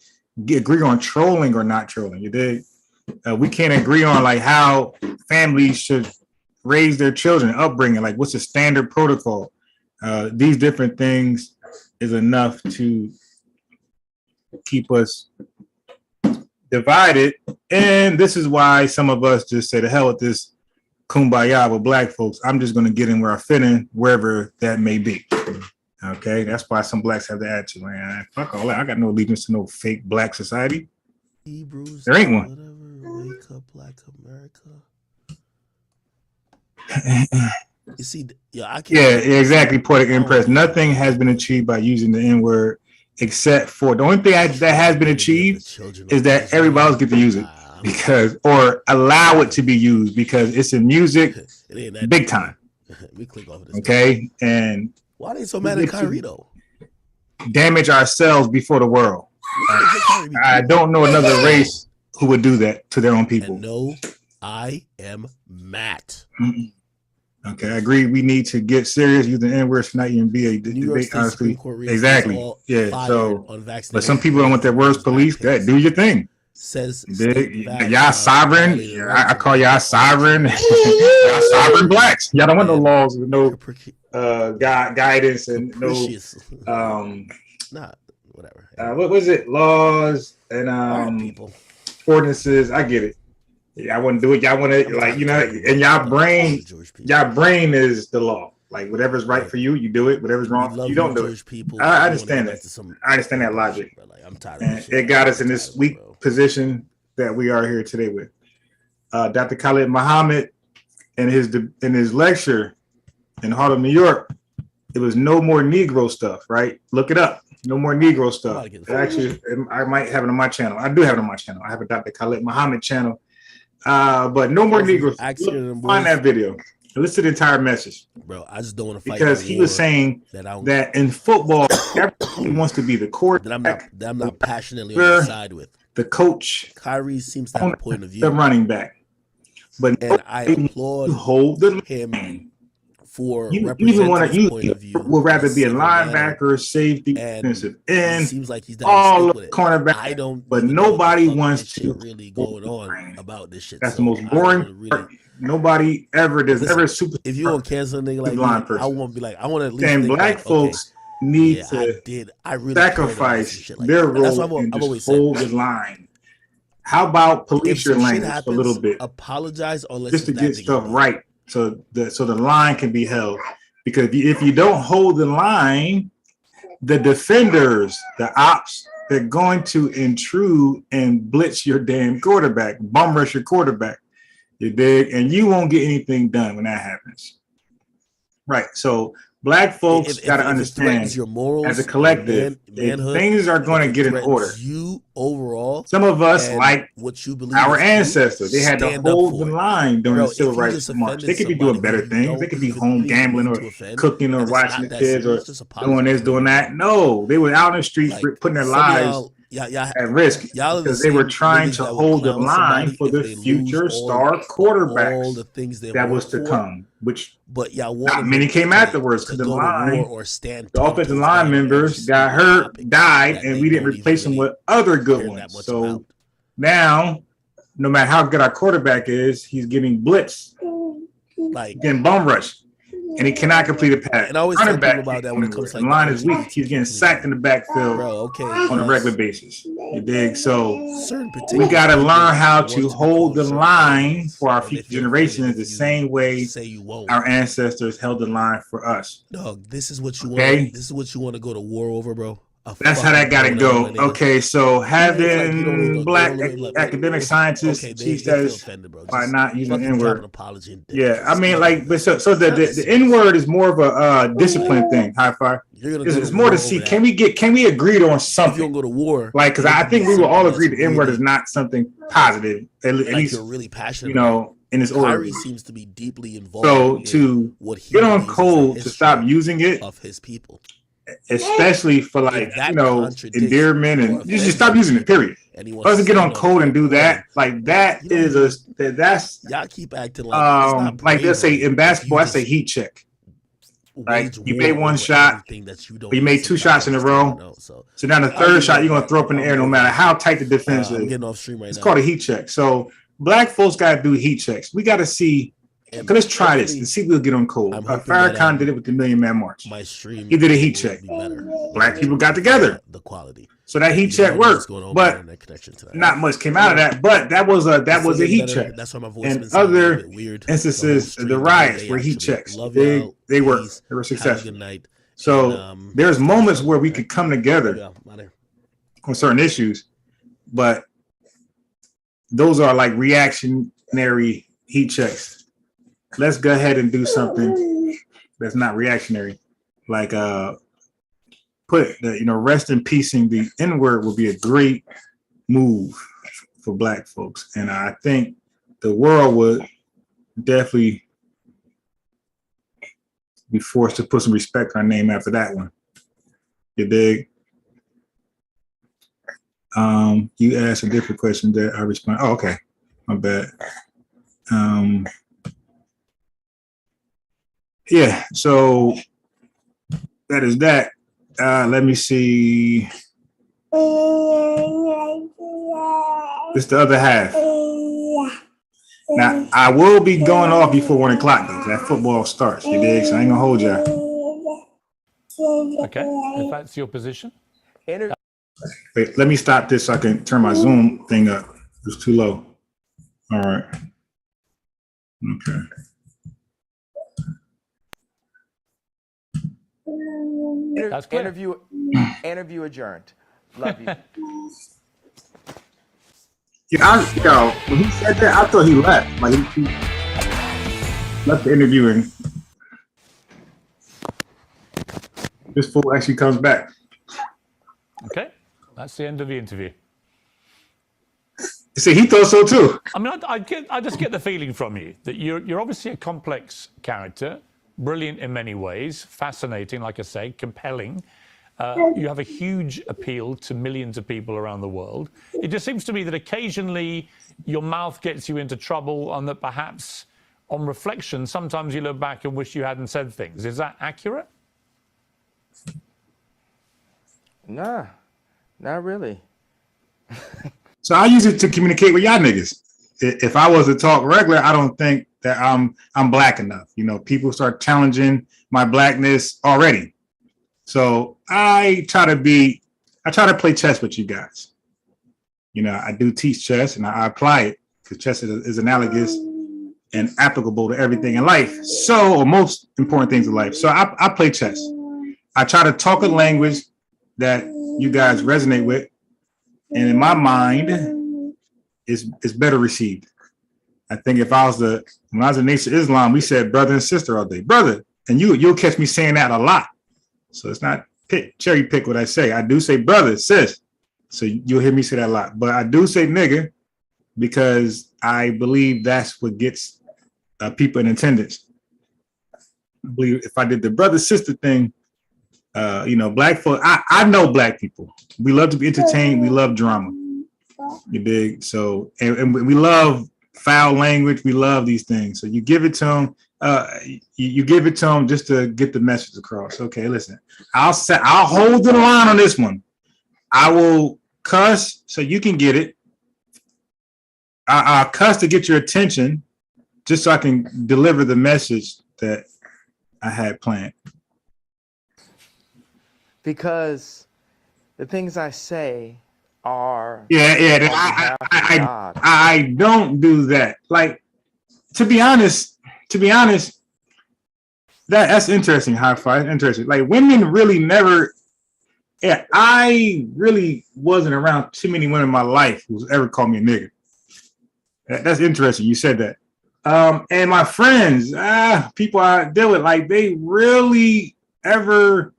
D: agree on trolling or not trolling. You dig? We can't agree on like how families should raise their children, upbringing, like what's the standard protocol. These different things is enough to keep us divided, and this is why some of us just say, the hell with this kumbaya with Black folks. I'm just going to get in where I fit in, wherever that may be. Okay, that's why some Blacks have the attitude, man. Fuck all that. I got no allegiance to no fake Black society.
E: Hebrews,
D: there ain't one.
E: Whatever, wake up, Black America. You see, I can't.
D: Yeah, exactly. Poetic Impress. Nothing has been achieved by using the N word, except for the only thing that has been achieved is that everybody else get to use it or allow it to be used, because it's in music, big time.
E: We click off of this.
D: Okay, and
E: why are they so mad at Kyrie though?
D: Damage ourselves before the world. I don't know another race who would do that to their own people.
E: And no, I am Matt.
D: Mm-mm. Okay, I agree. We need to get serious. Using the N-word should not even be a debate, honestly. Exactly. Yeah. So, but some people don't want their words policed. Do your thing.
E: Says
D: y'all sovereign. I call y'all sovereign. Y'all sovereign Blacks. Y'all don't want no laws with no guidance and no
E: whatever.
D: What was it? Laws and
E: people.
D: Ordinances. I get it. Y'all want to do it. Y'all want to, like, you know, and y'all brain is the law. Like, whatever's right for you, you do it. Whatever's wrong, you don't do it. I understand that. I understand that logic.
E: I'm tired.
D: And it got us in this weak position that we are here today with. Dr. Khalid Muhammad, in his lecture in Harlem, New York, it was no more Negro stuff. Right? Look it up. No more Negro stuff. Actually, I might have it on my channel. I do have it on my channel. I have a Dr. Khalid Muhammad channel. But no more Negroes. Find that video. Listen to the entire message,
E: bro. I just don't want to fight,
D: because he was saying that in football, everybody wants to be the quarterback.
E: That I'm not passionately on the side with
D: the coach.
E: Kyrie seems to have a point of view.
D: The running back, but
E: I applaud him for representing his point of view.
D: Would rather be a linebacker, safety, defensive end.
E: Seems like he's
D: all the cornerback.
E: I don't.
D: But nobody wants to
E: really going on about this shit.
D: That's the most boring part. Nobody ever does. Super.
E: If you don't cancel a nigga like me, I won't be like. I want to at least.
D: And Black folks need to sacrifice their role and just hold the line. How about police your language a little bit?
E: Apologize or
D: just to get stuff right, so the line can be held. Because if you don't hold the line, the defenders, the ops, they're going to intrude and blitz your damn quarterback, bum rush your quarterback. You dig? And you won't get anything done when that happens. Right. So Black folks got to understand,
E: your morals,
D: as a collective,
E: manhood,
D: things are going to get in order.
E: You overall,
D: some of us, like
E: what you believe,
D: our ancestors, they had to hold the line during the civil rights march. They could be doing better things. They could be home gambling or cooking or watching the kids or doing this, doing that. No, they were out in the streets putting their lives at risk because they were trying to hold the line for the future star quarterbacks that was to come, which not many came afterwards because the offensive line members got hurt, died, and we didn't replace them with other good ones. So now, no matter how good our quarterback is, he's getting blitzed, getting bum rushed. And he cannot complete a pass.
E: And I always tell people about that when it comes to
D: the line is weak. He's getting sacked in the backfield on a regular basis. You dig? So we got to learn how to hold the line for our future generations the same way our ancestors held the line for us.
E: Dog, this is what you want. This is what you want to go to war over, bro.
D: That's how that got to go. Okay, so having Black academic scientists teach that by not using the N-word. Yeah, I mean, like, but so the N-word is more of a discipline thing. High five. It's more to see, can we agree on something?
E: You're gonna go to war,
D: like, because I think we will all agree the N-word is not something positive. At least
E: you're really passionate.
D: You know, and it's orderly.
E: Kyrie seems to be deeply involved.
D: So
E: in
D: to
E: what he
D: get on
E: believes is the
D: Cole to
E: history
D: stop using it,
E: of his people,
D: especially for like
E: if that
D: endearment,
E: or
D: and you just
E: offends
D: stop
E: you
D: using it.
E: people,
D: Period.
E: and he
D: For
E: wants
D: us to
E: to
D: get on
E: stand
D: Cole and do
E: recording,
D: that, like that
E: you know,
D: is that's
E: y'all keep acting like it's not
D: like they'll say
E: bravery
D: in
E: if
D: basketball,
E: you
D: I say
E: just
D: heat check. Like
E: wage
D: you
E: war
D: made one
E: over
D: shot,
E: everything that you
D: or
E: don't
D: you made two shots in a row. So now the third shot you're gonna throw up in the air, no matter how tight the defense
E: I'm
D: is.
E: getting off stream right
D: It's
E: now.
D: called a heat check. So black folks gotta do heat checks. We gotta see. Let's try this and see if we'll get on Cole. Farrakhan did it with the Million Man March.
E: My stream,
D: he did a heat check. Black people got together.
E: The quality.
D: So that heat check worked, but not much came out of that. But that was a heat check.
E: That's why my voice
D: and
E: been sounding a
D: other
E: little bit weird.
D: instances, the riots were heat checks. They worked. They were successful. So there's moments where we could come together on certain issues, but those are like reactionary heat checks. Let's go ahead and do something that's not reactionary, like put the rest in peacing the N-word would be a great move for black folks, and I think the world would definitely be forced to put some respect on our name after that one. You dig? You asked a different question that I respond. Oh, okay, my bad. Yeah, so that is that. Let me see. This is the other half. Now, I will be going off before 1 o'clock, though. That football starts, you dig? So I ain't gonna hold y'all.
J: Okay, if that's your position.
D: Wait, let me stop this so I can turn my Zoom thing up. It's too low. All right. Okay.
J: That's clear.
A: Interview adjourned. Love you.
D: Yeah, when he said that, I thought he left. Like he left the interview and this fool actually comes back.
J: Okay, that's the end of the interview.
D: See, he thought so too.
J: I mean, I just get the feeling from you that you're obviously a complex character, brilliant in many ways, fascinating, like I say, compelling. You have a huge appeal to millions of people around the world. It just seems to me that occasionally your mouth gets you into trouble, and that perhaps on reflection, sometimes you look back and wish you hadn't said things. Is that accurate?
A: Nah, not really.
D: So I use it to communicate with y'all niggas. If I was to talk regular, I don't think that I'm black enough. People start challenging my blackness already. So I try to play chess with you guys. I do teach chess and I apply it because chess is analogous and applicable to everything in life. Or most important things in life. So I play chess. I try to talk a language that you guys resonate with. And in my mind, it's better received. I think when I was in Nation of Islam, we said brother and sister all day. Brother. And you'll catch me saying that a lot. So it's not cherry pick what I say. I do say brother, sis. So you'll hear me say that a lot. But I do say nigga because I believe that's what gets people in attendance. I believe if I did the brother sister thing, black folk, I know black people. We love to be entertained. We love drama. You dig? So, and we love foul language. We love these things. So you give it to them. You give it to them just to get the message across. Okay, listen, I'll hold the line on this one. I will cuss so you can get it. I'll cuss to get your attention just so I can deliver the message that I had planned.
A: Because the things I say are
D: I don't do that. Like, to be honest, that's interesting. High five, interesting. Like, women really never. Yeah, I really wasn't around too many women in my life who's ever called me a nigga. That's interesting. You said that. And my friends, people I deal with, like, they really ever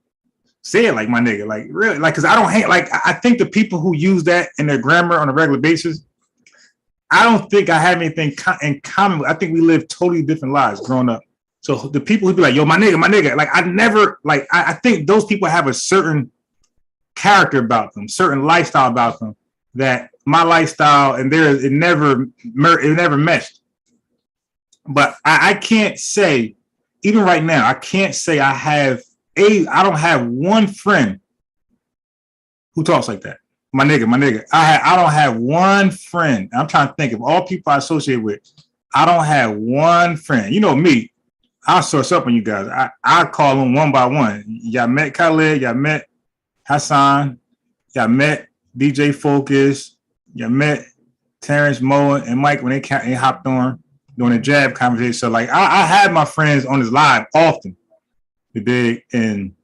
D: say it like my nigga, like really, like, because I don't hate. Like, I think the people who use that in their grammar on a regular basis, I don't think I have anything in common. I think we live totally different lives growing up. So the people who be like, yo, my nigga, like I never, like, I think those people have a certain character about them, certain lifestyle about them that my lifestyle and theirs, it never meshed. But I can't say, even right now, I can't say I don't have one friend who talks like that. My nigga. I don't have one friend. I'm trying to think of all people I associate with. I don't have one friend. You know me, I'll source up on you guys. I call them one by one. Y'all met Khaled, y'all met Hassan, y'all met DJ Focus, y'all met Terrence Moa and Mike when they hopped on during the jab conversation. So like I have my friends on this live often. You dig? And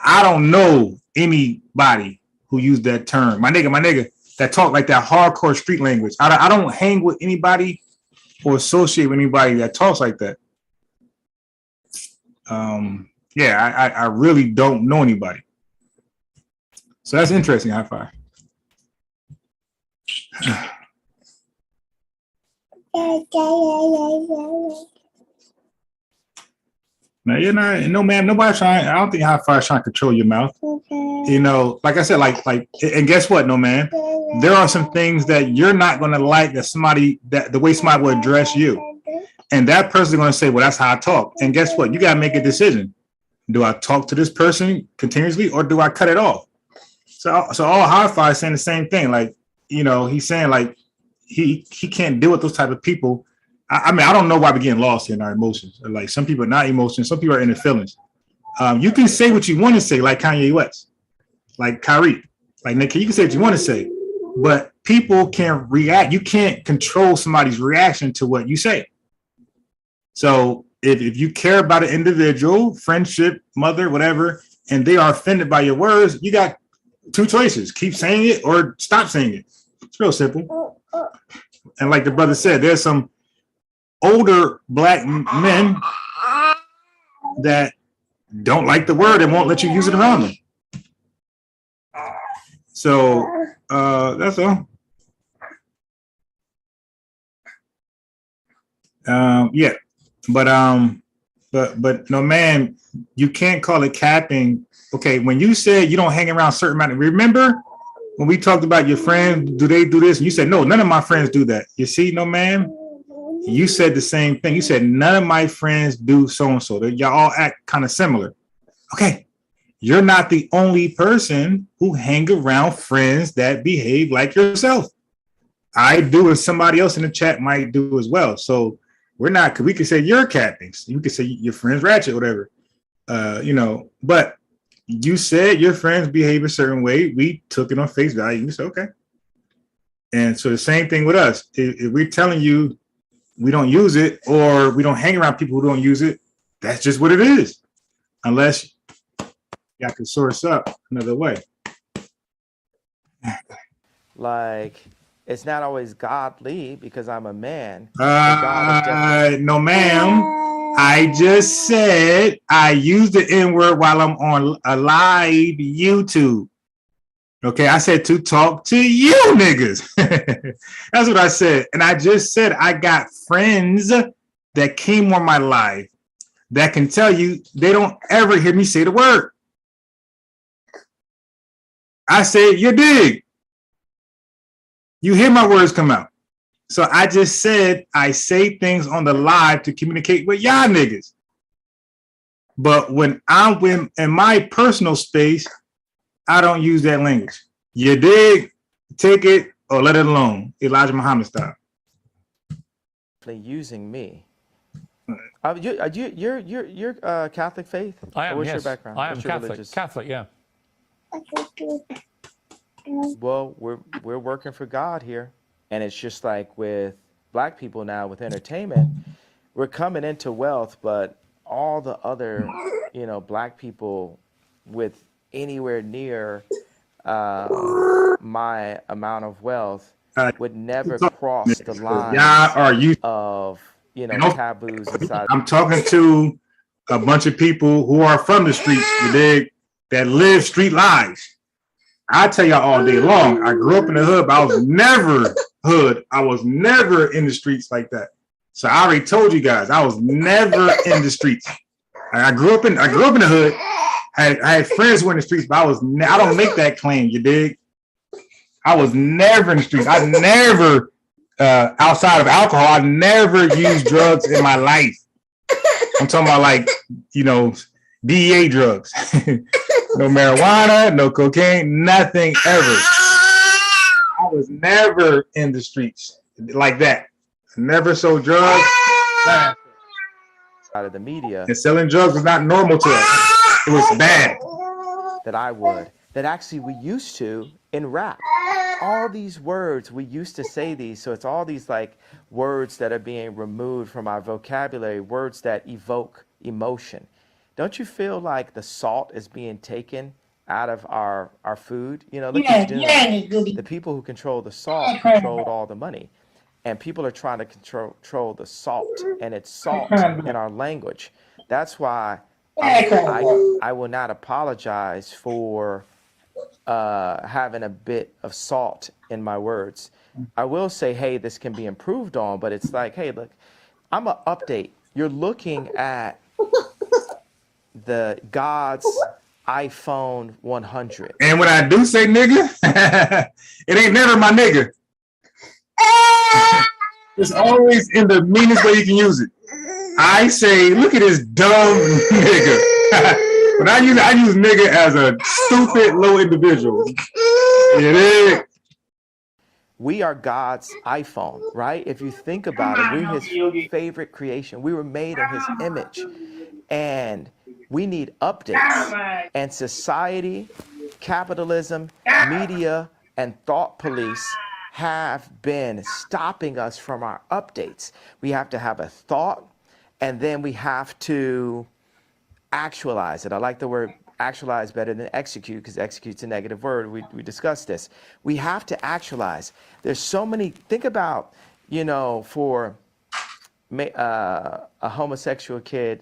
D: I don't know anybody who used that term. My nigga, that talk like that hardcore street language. I don't hang with anybody or associate with anybody that talks like that. I really don't know anybody. So that's interesting, High Five. No, you're not. No, ma'am. Nobody's trying. I don't think High Five's trying to control your mouth. Okay. You know, like I said, like, and guess what? No, man. There are some things that you're not going to like that the way somebody will address you, and that person's going to say, "Well, that's how I talk." And guess what? You got to make a decision. Do I talk to this person continuously, or do I cut it off? So all High Five is saying the same thing. Like, you know, he's saying like he can't deal with those type of people. I mean, I don't know why we're getting lost in our emotions. Like some people are not emotions, some people are in their feelings. You can say what you want to say, like Kanye West, like Kyrie, like Nick. You can say what you want to say, but people can react. You can't control somebody's reaction to what you say. So if you care about an individual, friendship, mother, whatever, and they are offended by your words, you got two choices: keep saying it or stop saying it. It's real simple. And like the brother said, there's some older black men that don't like the word and won't let you use it around them. So that's all. Yeah, but no, man, you can't call it capping. Okay, when you said you don't hang around certain amount, remember when we talked about your friends, do they do this? And you said no, none of my friends do that. You see, no, man. You said the same thing. You said none of my friends do so-and-so. Y'all all act kind of similar. Okay. You're not the only person who hang around friends that behave like yourself. I do, and somebody else in the chat might do as well. So we could say you're capping. You could say your friends ratchet, whatever. But you said your friends behave a certain way. We took it on face value. You said, okay. And so the same thing with us. If we're telling you we don't use it or we don't hang around people who don't use it, that's just what it is. Unless y'all can source up another way.
A: Like, it's not always godly because I'm a man.
D: No, ma'am. I just said I use the N-word while I'm on a live YouTube. Okay, I said to talk to you niggas. That's what I said. And I just said I got friends that came on my live that can tell you they don't ever hear me say the word. I said, you dig. You hear my words come out. So I just said I say things on the live to communicate with y'all niggas. But when I'm in my personal space, I don't use that language. You dig, take it, or let it alone. Elijah Muhammad style.
A: Using me. You're Catholic faith?
J: I am.
A: What's
J: yes.
A: your background?
J: I am
A: What's
J: Catholic.
A: Religious?
J: Catholic, yeah.
A: Well, we're working for God here, and it's just like with black people now with entertainment, we're coming into wealth, but all the other, black people with anywhere near my amount of wealth would never cross the line of taboos inside.
D: I'm talking to a bunch of people who are from the streets, that live street lives. I tell y'all all day long, I grew up in the hood, but I was never hood. I was never in the streets like that. So I already told you guys, I was never in the streets. I grew up in the hood. I had friends who were in the streets, but I don't make that claim, you dig? I was never in the streets. I never, outside of alcohol, I never used drugs in my life. I'm talking about like, DEA drugs. No marijuana, no cocaine, nothing ever. I was never in the streets like that. Never sold drugs.
A: Out of the media.
D: And selling drugs was not normal to us. It was bad.
A: That actually we used to in rap. All these words, we used to say these. So it's all these like words that are being removed from our vocabulary, words that evoke emotion. Don't you feel like the salt is being taken out of our food? Look who's doing it. The people who control the salt controlled all the money. And people are trying to control the salt, and it's salt in our language. That's why I will not apologize for having a bit of salt in my words. I will say, hey, this can be improved on, but it's like, hey, look, I'm going to update. You're looking at the God's iPhone 100.
D: And when I do say nigga, it ain't never my nigga. It's always in the meanest way you can use it. I say, look at this dumb nigga. When I use nigga as a stupid low individual. It is.
A: We are God's iPhone, right? If you think about it, we're his favorite creation. We were made in his image. And we need updates. And society, capitalism, media, and thought police have been stopping us from our updates. We have to have a thought, and then we have to actualize it. I like the word actualize better than execute, because execute's a negative word. We discussed this. We have to actualize. There's so many, think about, for a homosexual kid,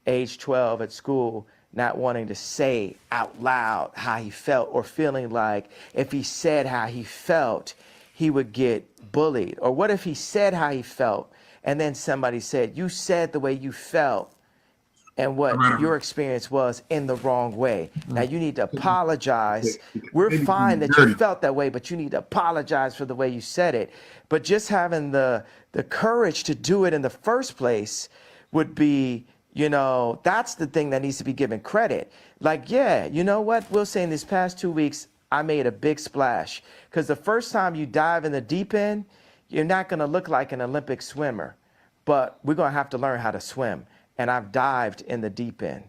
A: age 12 at school, not wanting to say out loud how he felt, or feeling like if he said how he felt, he would get bullied. Or what if he said how he felt, and then somebody said, you said the way you felt and what your experience was in the wrong way. Now you need to apologize. We're fine that you felt that way, but you need to apologize for the way you said it. But just having the courage to do it in the first place would be, that's the thing that needs to be given credit. Like, yeah, you know what? We'll say in these past 2 weeks, I made a big splash. Because the first time you dive in the deep end, you're not going to look like an Olympic swimmer. But we're going to have to learn how to swim. And I've dived in the deep end.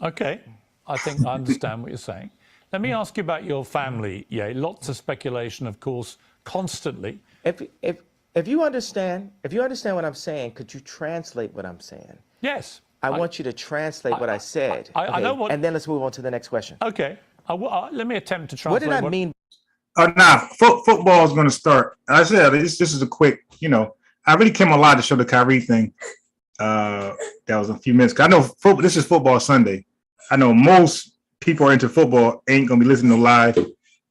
A: Okay.
J: I think I understand what you're saying. Let me ask you about your family. Yeah, lots of speculation, of course, constantly.
A: If you understand what I'm saying, could you translate what I'm saying?
J: Yes.
A: I want you to translate what I said.
J: I know what.
A: And then let's move on to the next question.
J: Okay. Let me attempt to translate.
A: What did I mean?
D: Football is going to start. I said this is a quick. I really came alive to show the Kyrie thing. That was a few minutes. I know this is Football Sunday. I know most people are into football ain't gonna be listening to live.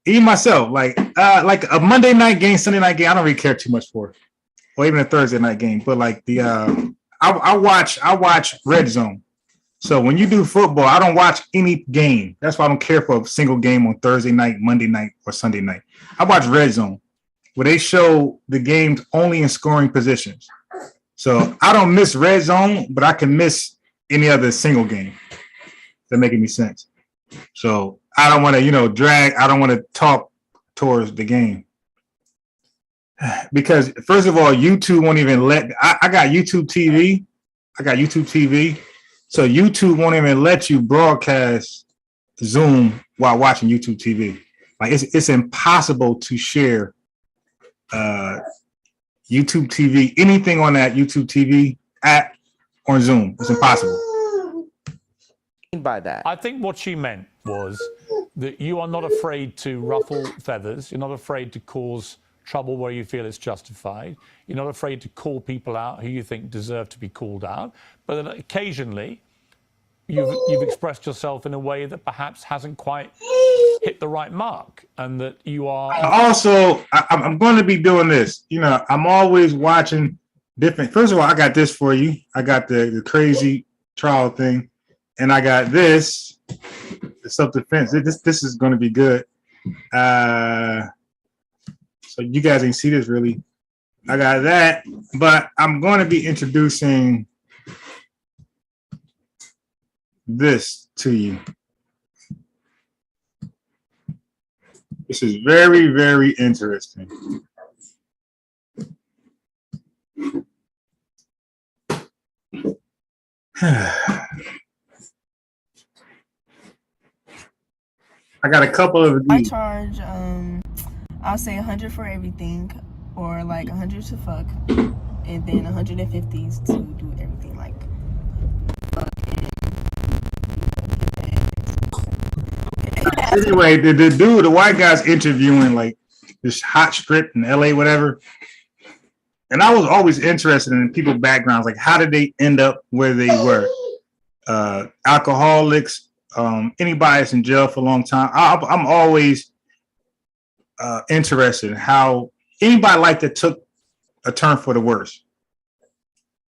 D: Even myself, like a Monday night game, Sunday night game, I don't really care too much for, or even a Thursday night game. But like I watch Red Zone. So when you do football, I don't watch any game. That's why I don't care for a single game on Thursday night, Monday night, or Sunday night. I watch Red Zone, where they show the games only in scoring positions. So I don't miss Red Zone, but I can miss any other single game. That make any sense. So I don't want to, drag. I don't want to talk towards the game because first of all, YouTube won't even let. I got YouTube TV. So YouTube won't even let you broadcast Zoom while watching YouTube TV. Like it's impossible to share. YouTube TV, anything on that YouTube TV app or Zoom. It's impossible.
A: By that,
J: I think what she meant was that you are not afraid to ruffle feathers. You're not afraid to cause trouble where you feel it's justified. You're not afraid to call people out who you think deserve to be called out. But then occasionally, you've expressed yourself in a way that perhaps hasn't quite hit the right mark and that you are.
D: Also, I'm going to be doing this. You know, I'm always watching different. First of all, I got this for you. I got the crazy trial thing, and I got this, the self-defense. This is going to be good. So you guys ain't see this really. I got that, but I'm going to be introducing this to you. This is very, very interesting. I got a couple of
K: I
D: these.
K: charge, I'll say 100 for everything, or like 100 to fuck, and then 150s to do everything like fuck and
D: Anyway, the white guy's interviewing like this hot strip in LA, whatever. And I was always interested in people's backgrounds, like how did they end up where they were? Alcoholics, anybody that's in jail for a long time. I'm always interested in how anybody like that took a turn for the worse.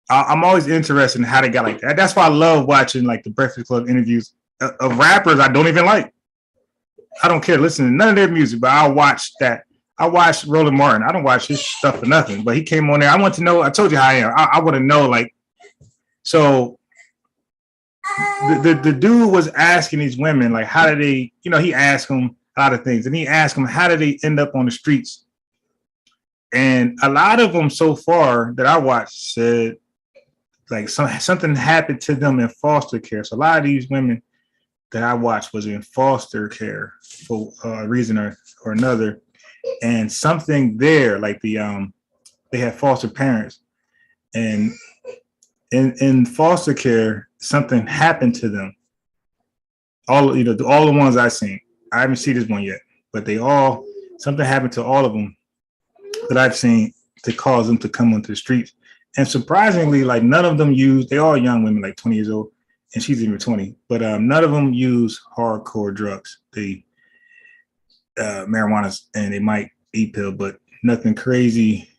D: I'm always interested in how they got like that. That's why I love watching like the Breakfast Club interviews of rappers I don't even like. I don't care. Listen to none of their music, but I'll watch that. I watched Roland Martin. I don't watch his stuff for nothing, but he came on there. I want to know. I told you how I am. I want to know, like, so the dude was asking these women, like, how did they, you know, he asked them a lot of things, and he asked them, how did they end up on the streets? And a lot of them so far that I watched said, like, something happened to them in foster care. So a lot of these women that I watched was in foster care for a reason or another. And something there, like they had foster parents, and in foster care, something happened to them. All the ones I've seen. I haven't seen this one yet, but something happened to all of them that I've seen to cause them to come onto the streets. And surprisingly, like none of them they all young women, like 20 years old, and she's even 20, but none of them use hardcore drugs. They marijuana, and they might eat pill, but nothing crazy.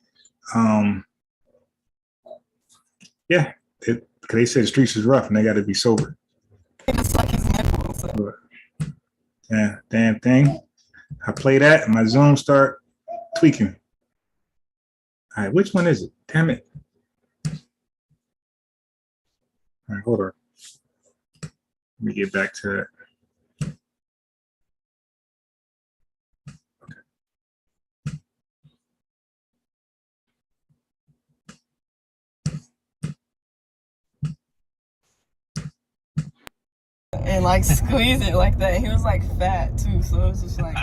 D: Yeah, they say the streets is rough and they got to be sober.
K: it's like his nipples. So.
D: Yeah, damn thing. I play that and my Zoom start tweaking. All right, which one is it? Damn it. All right, hold on. Let me get back to it.
K: And like squeeze it like that. He was like fat too, so it was just like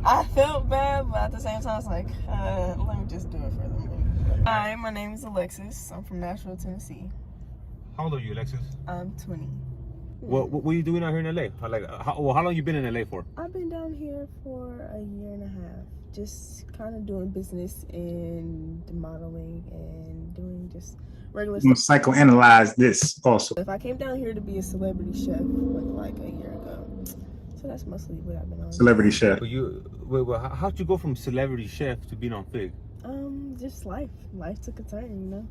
K: I felt bad, but at the same time, I was like, let me just do it for them. Hi, my name is Alexis. I'm from Nashville, Tennessee.
L: How old are you, Alexis?
K: I'm 20.
L: What are you doing out here in LA? How long you been in LA for?
K: I've been down here for a year and a half, just kind of doing business and modeling and doing just regular stuff.
D: I'm gonna psychoanalyze this also.
K: If I came down here to be a celebrity chef like a year ago, so that's mostly what I've been on.
D: Celebrity chef.
L: How'd you go from celebrity chef to being on Fig?
K: Just life. Life took a turn, you know.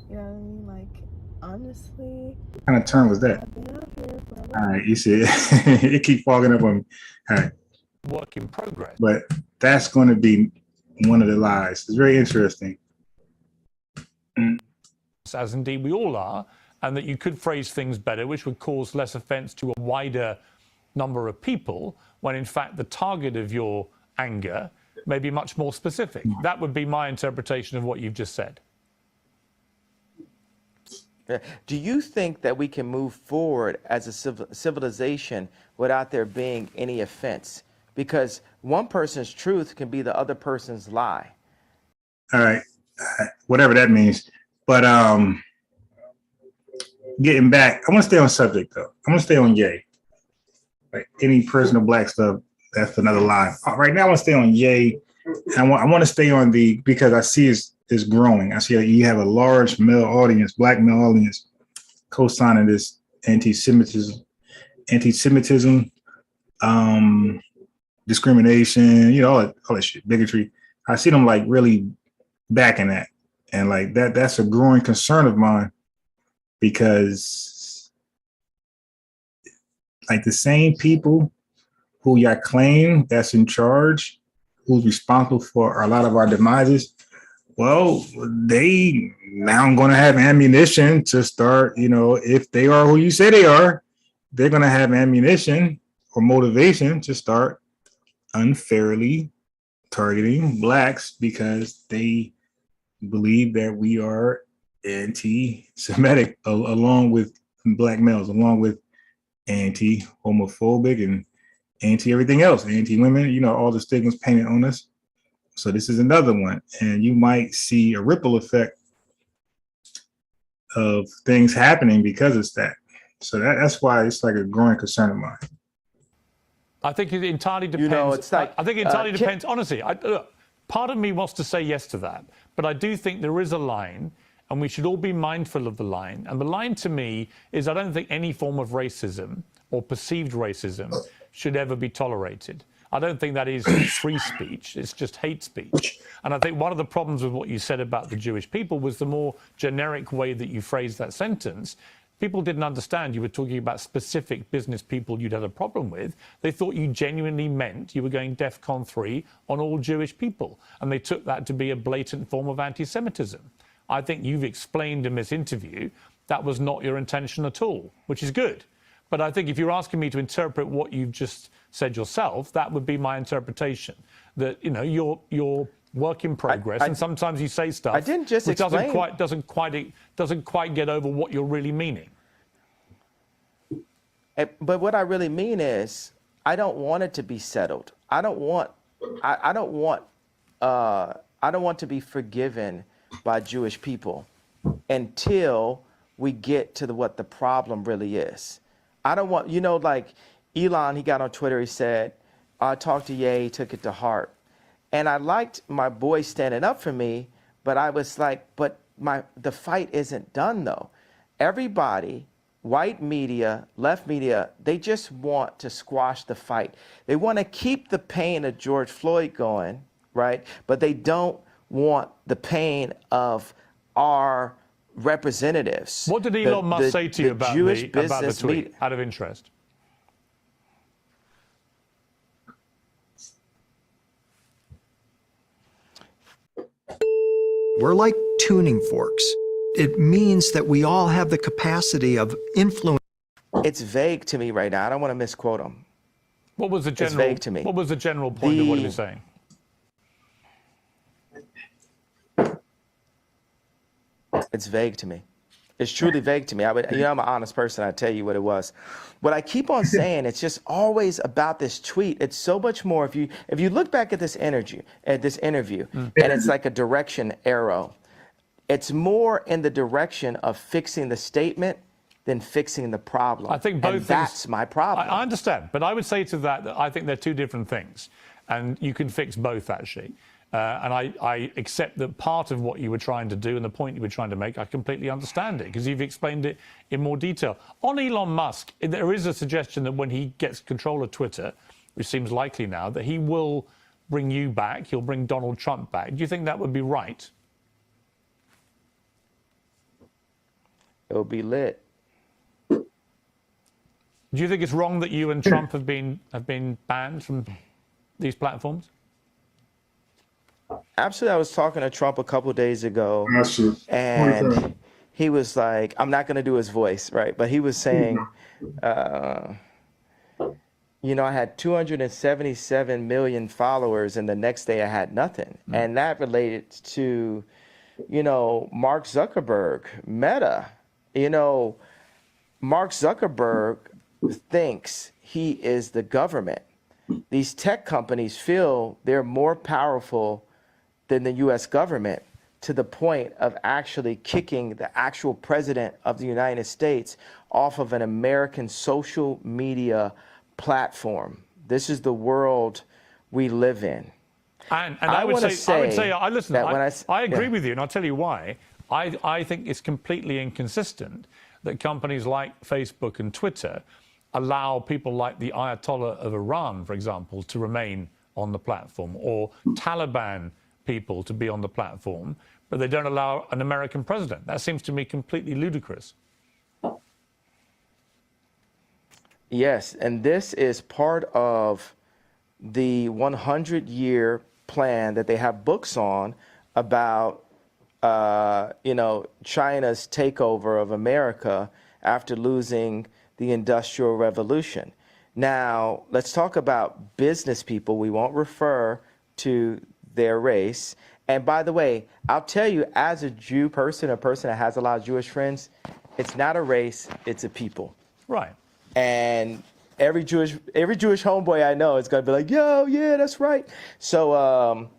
K: You know what I mean? Like, honestly.
D: What kind of turn was that?
K: I've been out here for
D: All right, you see it. It keep fogging up on me. All right.
J: Work in progress.
D: But that's going to be one of the lies. It's very interesting.
J: As indeed we all are, and that you could phrase things better, which would cause less offense to a wider number of people, when in fact the target of your anger may be much more specific. That would be my interpretation of what you've just said.
A: Do you think that we can move forward as a civilization without there being any offense? Because one person's truth can be the other person's lie.
D: All right, whatever that means. But getting back, I want to stay on subject though. I want to stay on Ye. Like any personal black stuff, that's another lie. Right now, I want to stay on Ye. I want to stay on because I see it's growing. I see you have a large male audience, black male audience, co-signing this anti-Semitism. discrimination, all that shit, bigotry. I see them like really backing that. And like that's a growing concern of mine, because like the same people who y'all claim that's in charge, who's responsible for a lot of our demises, well, they now going to have ammunition to start, if they are who you say they are, they're going to have ammunition or motivation to start unfairly targeting blacks because they believe that we are anti-Semitic, along with black males, along with anti-homophobic and anti-everything else, anti-women, all the stigmas painted on us. So this is another one. And you might see a ripple effect of things happening because of that. So that's why it's like a growing concern of mine.
J: I think it entirely depends.
A: It's like,
J: I think it entirely depends. Honestly, look, part of me wants to say yes to that, but I do think there is a line, and we should all be mindful of the line. And the line to me is I don't think any form of racism or perceived racism should ever be tolerated. I don't think that is free speech. It's just hate speech. And I think one of the problems with what you said about the Jewish people was the more generic way that you phrased that sentence. People didn't understand you were talking about specific business people you'd had a problem with. They thought you genuinely meant you were going DEFCON 3 on all Jewish people. And they took that to be a blatant form of anti-Semitism. I think you've explained in this interview that was not your intention at all, which is good. But I think if you're asking me to interpret what you've just said yourself, that would be my interpretation. That, you're work in progress, and sometimes you say stuff
A: I didn't just
J: which
A: explain.
J: doesn't quite get over what you're really meaning.
A: But what I really mean is, I don't want it to be settled. I don't want to be forgiven by Jewish people until we get to what the problem really is. I don't want, like Elon, he got on Twitter, he said, I talked to Ye, he took it to heart. And I liked my boy standing up for me, but I was like, but the fight isn't done though. Everybody, white media, left media, they just want to squash the fight. They want to keep the pain of George Floyd going, right? But they don't want the pain of our representatives.
J: What did Elon Musk say to you about the tweet, out of interest?
M: We're like tuning forks. It means that we all have the capacity of influence.
A: It's vague to me right now. I don't want to misquote him.
J: What was the general?
A: It's vague to me.
J: What was the general point of what he was saying?
A: It's vague to me. It's truly vague to me. I'm an honest person. I tell you what it was. What I keep on saying, it's just always about this tweet. It's so much more. If you look back at this interview, and it's like a direction arrow. It's more in the direction of fixing the statement than fixing the problem.
J: I think both
A: and that's my problem.
J: I understand, but I would say to that I think they're two different things, and you can fix both actually. And I accept that part of what you were trying to do and the point you were trying to make, I completely understand it because you've explained it in more detail. On Elon Musk, there is a suggestion that when he gets control of Twitter, which seems likely now, that he will bring you back, he'll bring Donald Trump back. Do you think that would be right?
A: It'll be lit.
J: Do you think it's wrong that you and Trump have been banned from these platforms?
A: Absolutely. I was talking to Trump a couple days ago, and he was like, I'm not going to do his voice, right? But he was saying, I had 277 million followers, and the next day I had nothing. And that related to, Mark Zuckerberg, Meta. Mark Zuckerberg thinks he is the government. These tech companies feel they're more powerful than the U.S. government, to the point of actually kicking the actual president of the United States off of an American social media platform. This is the world we live in.
J: And I would say, I agree with you, and I'll tell you why. I think it's completely inconsistent that companies like Facebook and Twitter allow people like the Ayatollah of Iran, for example, to remain on the platform, or Taliban people to be on the platform, but they don't allow an American president. That seems to me completely ludicrous.
A: Yes, and this is part of the 100-year plan that they have books on about, China's takeover of America after losing the Industrial Revolution. Now, let's talk about business people. We won't refer to their race. And by the way, I'll tell you, as a Jew person, a person that has a lot of Jewish friends, it's not a race, it's a people.
J: Right.
A: And every Jewish homeboy I know is gonna be like, yo, yeah, that's right. So,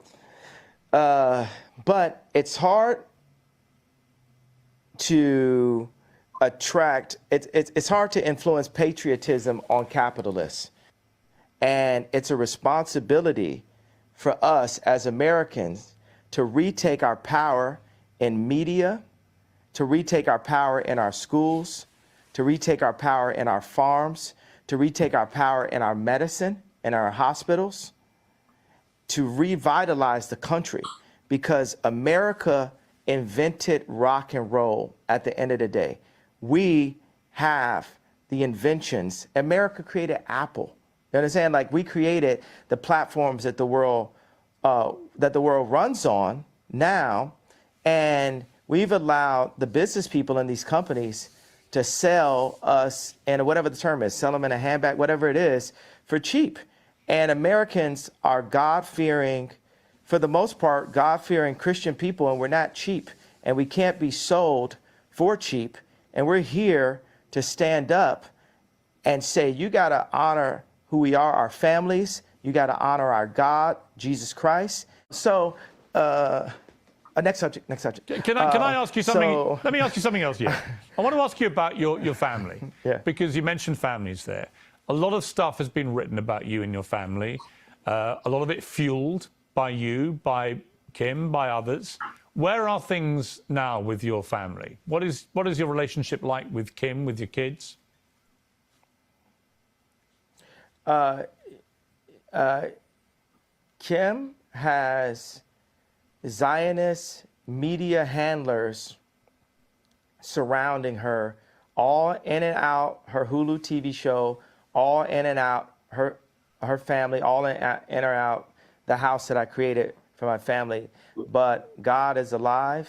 A: but it's hard to attract. It's hard to influence patriotism on capitalists, and it's a responsibility for us as Americans to retake our power in media, to retake our power in our schools, to retake our power in our farms, to retake our power in our medicine, in our hospitals, to revitalize the country, because America invented rock and roll at the end of the day. We have the inventions. America created Apple. You understand? Like, we created the platforms that the world runs on now, and we've allowed the business people in these companies to sell us, and whatever the term is, sell them in a handbag, whatever it is, for cheap. And Americans are God-fearing, for the most part, God-fearing Christian people, and we're not cheap, and we can't be sold for cheap. And we're here to stand up and say, you got to honor who we are, our families. You got to honor our God, Jesus Christ. So, next subject.
J: Can I ask you something? Let me ask you something else here. I want to ask you about your family, because you mentioned families there. A lot of stuff has been written about you and your family. A lot of it fueled by you, by Kim, by others. Where are things now with your family? What is your relationship like with Kim, with your kids?
A: Kim has Zionist media handlers surrounding her, all in and out her Hulu TV show, all in and out her family, all in or out the house that I created for my family. But God is alive.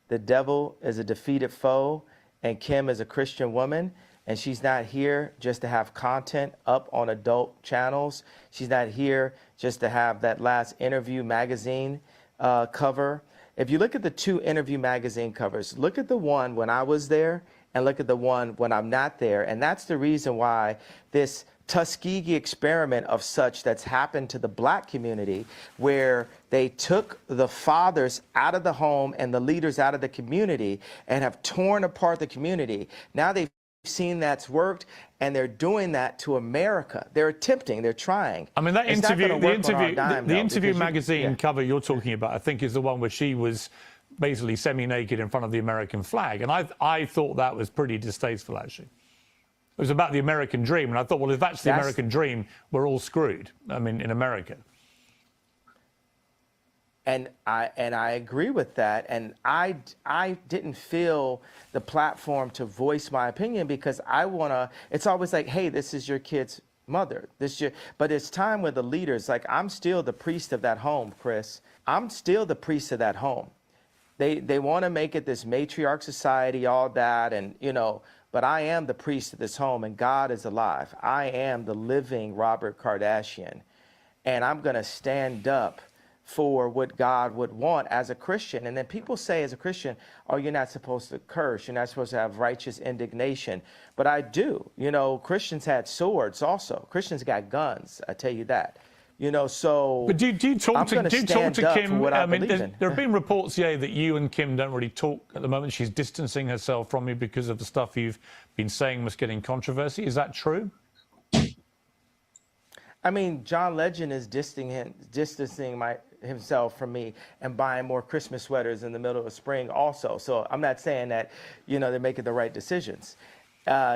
A: The devil is a defeated foe, and Kim is a Christian woman, and she's not here just to have content up on adult channels. She's not here just to have that last Interview magazine cover. If you look at the two Interview magazine covers, look at the one when I was there and look at the one when I'm not there. And that's the reason why this Tuskegee experiment of such that's happened to the black community, where they took the fathers out of the home and the leaders out of the community and have torn apart the community. Now they've seen that's worked, and they're doing that to America. They're attempting, they're trying.
J: I mean, that interview, the Interview
A: because
J: magazine cover you're talking about, I think, is the one where she was basically semi-naked in front of the American flag. And I thought that was pretty distasteful, actually. It was about the American dream, and I thought, well, if that's the American dream, we're all screwed. I mean, in America.
A: And I agree with that. And I didn't feel the platform to voice my opinion, because I wanna. It's always like, hey, this is your kid's mother. But it's time with the leaders. Like, I'm still the priest of that home, Chris. I'm still the priest of that home. They want to make it this matriarch society, all that, and But I am the priest of this home, and God is alive. I am the living Robert Kardashian, and I'm going to stand up for what God would want as a Christian. And then people say as a Christian, oh, you're not supposed to curse. You're not supposed to have righteous indignation. But I do. Christians had swords also. Christians got guns, I tell you that. So.
J: But do you talk to Kim?
A: I
J: mean, there have been reports, that you and Kim don't really talk at the moment. She's distancing herself from you because of the stuff you've been saying must get in controversy. Is that true?
A: I mean, John Legend is distancing himself from me and buying more Christmas sweaters in the middle of spring also. So I'm not saying that, they're making the right decisions.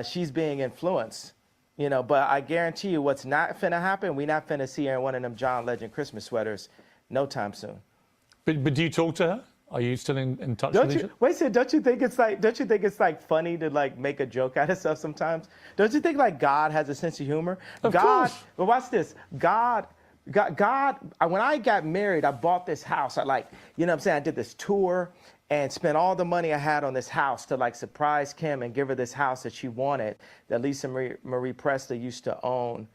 A: She's being influenced But I guarantee you what's not finna happen, we not finna see her in one of them John Legend Christmas sweaters no time soon.
J: But do you talk to her? Are you still in touch with each other?
A: Wait a second, don't you think it's like funny to like make a joke out of stuff sometimes? Don't you think like God has a sense of humor?
J: Of course.
A: But watch this. God, when I got married, I bought this house. I what I'm saying? I did this tour and spent all the money I had on this house to like surprise Kim and give her this house that she wanted, that Lisa Marie Presley used to own.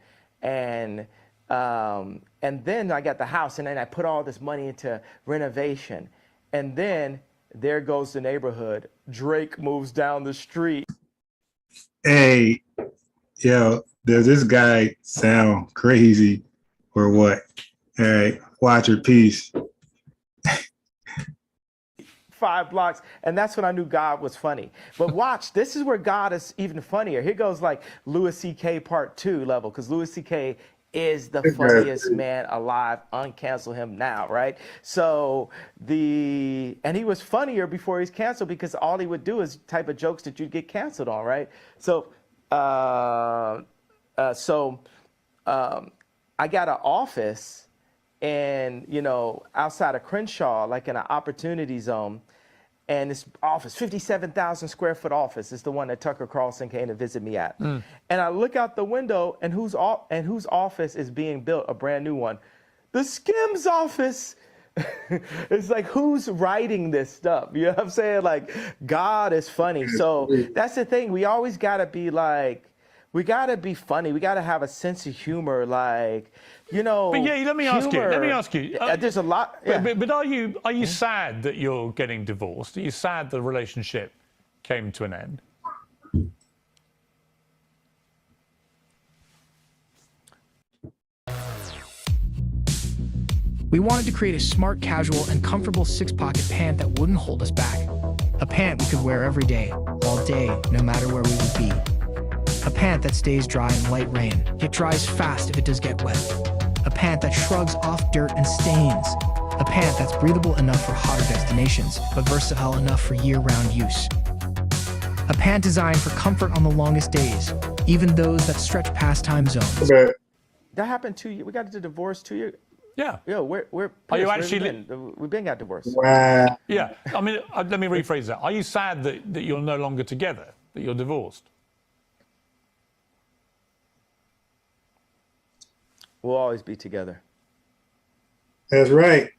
A: And then I got the house, and then I put all this money into renovation. And then there goes the neighborhood. Drake moves down the street.
D: Hey, yo, does this guy sound crazy or what? All right, watch your piece.
A: 5 blocks, and that's when I knew God was funny. But watch, this is where God is even funnier. Here goes like Louis C.K. Part 2 level, because Louis C.K. is the funniest man alive. Uncancel him now, right? So and he was funnier before he's canceled, because all he would do is type of jokes that you'd get canceled on, right? So I got an office and outside of Crenshaw, like in an opportunity zone. And this office, 57,000 square foot office, is the one that Tucker Carlson came to visit me at. And I look out the window, and whose office is being built? A brand new one. The Skims office. It's like, who's writing this stuff? You know what I'm saying? Like, God is funny. So that's the thing. We always got to be like, we got to be funny. We got to have a sense of humor. Like,
J: But yeah, let me ask you.
A: There's a lot. Yeah.
J: But are you sad that you're getting divorced? Are you sad the relationship came to an end?
N: We wanted to create a smart, casual, and comfortable six-pocket pant that wouldn't hold us back. A pant we could wear every day, all day, no matter where we would be. A pant that stays dry in light rain, yet dries fast if it does get wet. A pant that shrugs off dirt and stains. A pant that's breathable enough for hotter destinations, but versatile enough for year-round use. A pant designed for comfort on the longest days, even those that stretch past time zones.
A: That happened 2 years. We got the divorce 2 years.
J: Yeah.
A: Yo, we're
J: Are you actually?
A: We've been got divorced.
D: Wow.
J: Yeah. I mean, let me rephrase that. Are you sad that you're no longer together, that you're divorced?
A: We'll always be together.
D: That's right.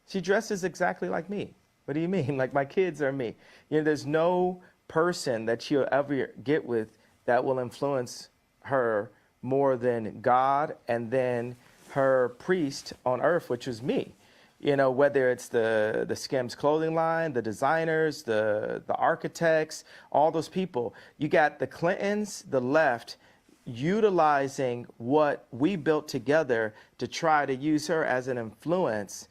A: She dresses exactly like me. What do you mean? Like, my kids are me. There's no person that she'll ever get with that will influence her more than God and then her priest on earth, which is me. Whether it's the Skims clothing line, the designers, the architects, all those people. You got the Clintons, the left, utilizing what we built together to try to use her as an influence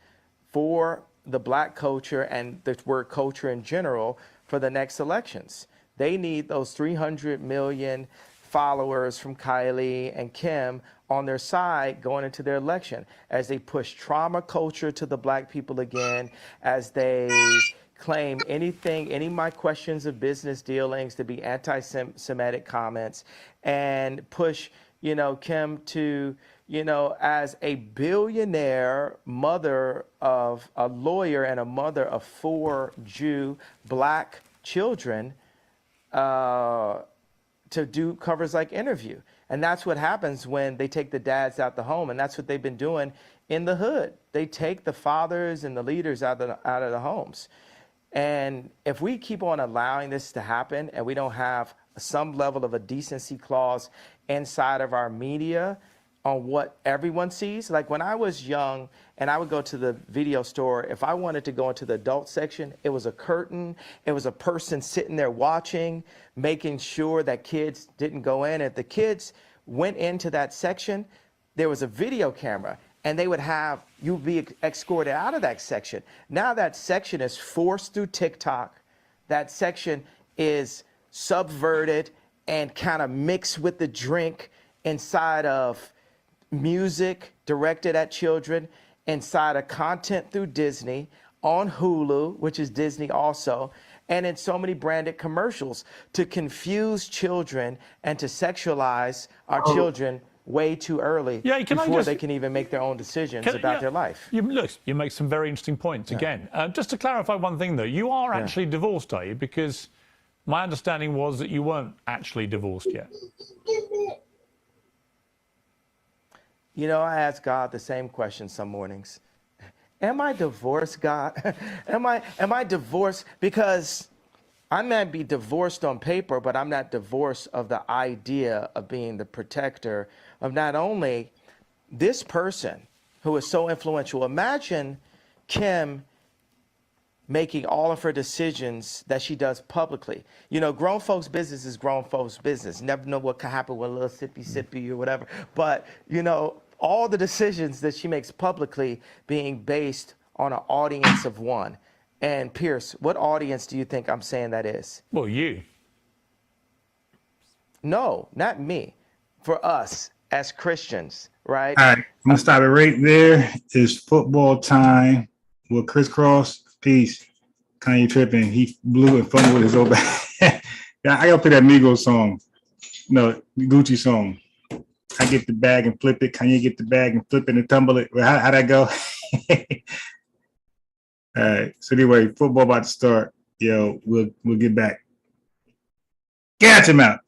A: for the black culture and the word culture in general for the next elections. They need those 300 million followers from Kylie and Kim on their side going into their election, as they push trauma culture to the black people again, as they claim any of my questions of business dealings to be anti-Semitic comments, and push, Kim to, as a billionaire mother of a lawyer and a mother of 4 Jew black children, to do covers like Interview. And that's what happens when they take the dads out the home, and that's what they've been doing in the hood. They take the fathers and the leaders out of the homes. And if we keep on allowing this to happen and we don't have some level of a decency clause inside of our media on what everyone sees, like when I was young and I would go to the video store, if I wanted to go into the adult section, it was a curtain, it was a person sitting there watching, making sure that kids didn't go in. If the kids went into that section, there was a video camera. And they would have you be escorted out of that section. Now that section is forced through TikTok. That section is subverted and kind of mixed with the drink inside of music directed at children, inside of content through Disney, on Hulu, which is Disney also. and in so many branded commercials to confuse children and to sexualize our children way too early before they can even make their own decisions about their life.
J: You make some very interesting points again. Just to clarify one thing, though, you are actually divorced, are you? Because my understanding was that you weren't actually divorced yet.
A: You know, I ask God the same question some mornings. Am I divorced, God? am I divorced? Because I might be divorced on paper, but I'm not divorced of the idea of being the protector of not only this person who is so influential. Imagine Kim making all of her decisions that she does publicly. You know, grown folks' business is grown folks' business. Never know what could happen with a little sippy or whatever. But, you know, all the decisions that she makes publicly being based on an audience of one. And Pierce, what audience do you think I'm saying that is?
J: Well, you.
A: No, not me. For us as Christians, right?
D: All right, I'm gonna stop it right there. It's football time with Chris Cross. Peace. Kanye tripping. He blew and fumbled his old back. Yeah, I gotta play that Migos song. No, Gucci song. I get the bag and flip it. Kanye get the bag and flip it and tumble it. How'd that go? All right. So anyway, football about to start. Yo, we'll get back. Catch him out.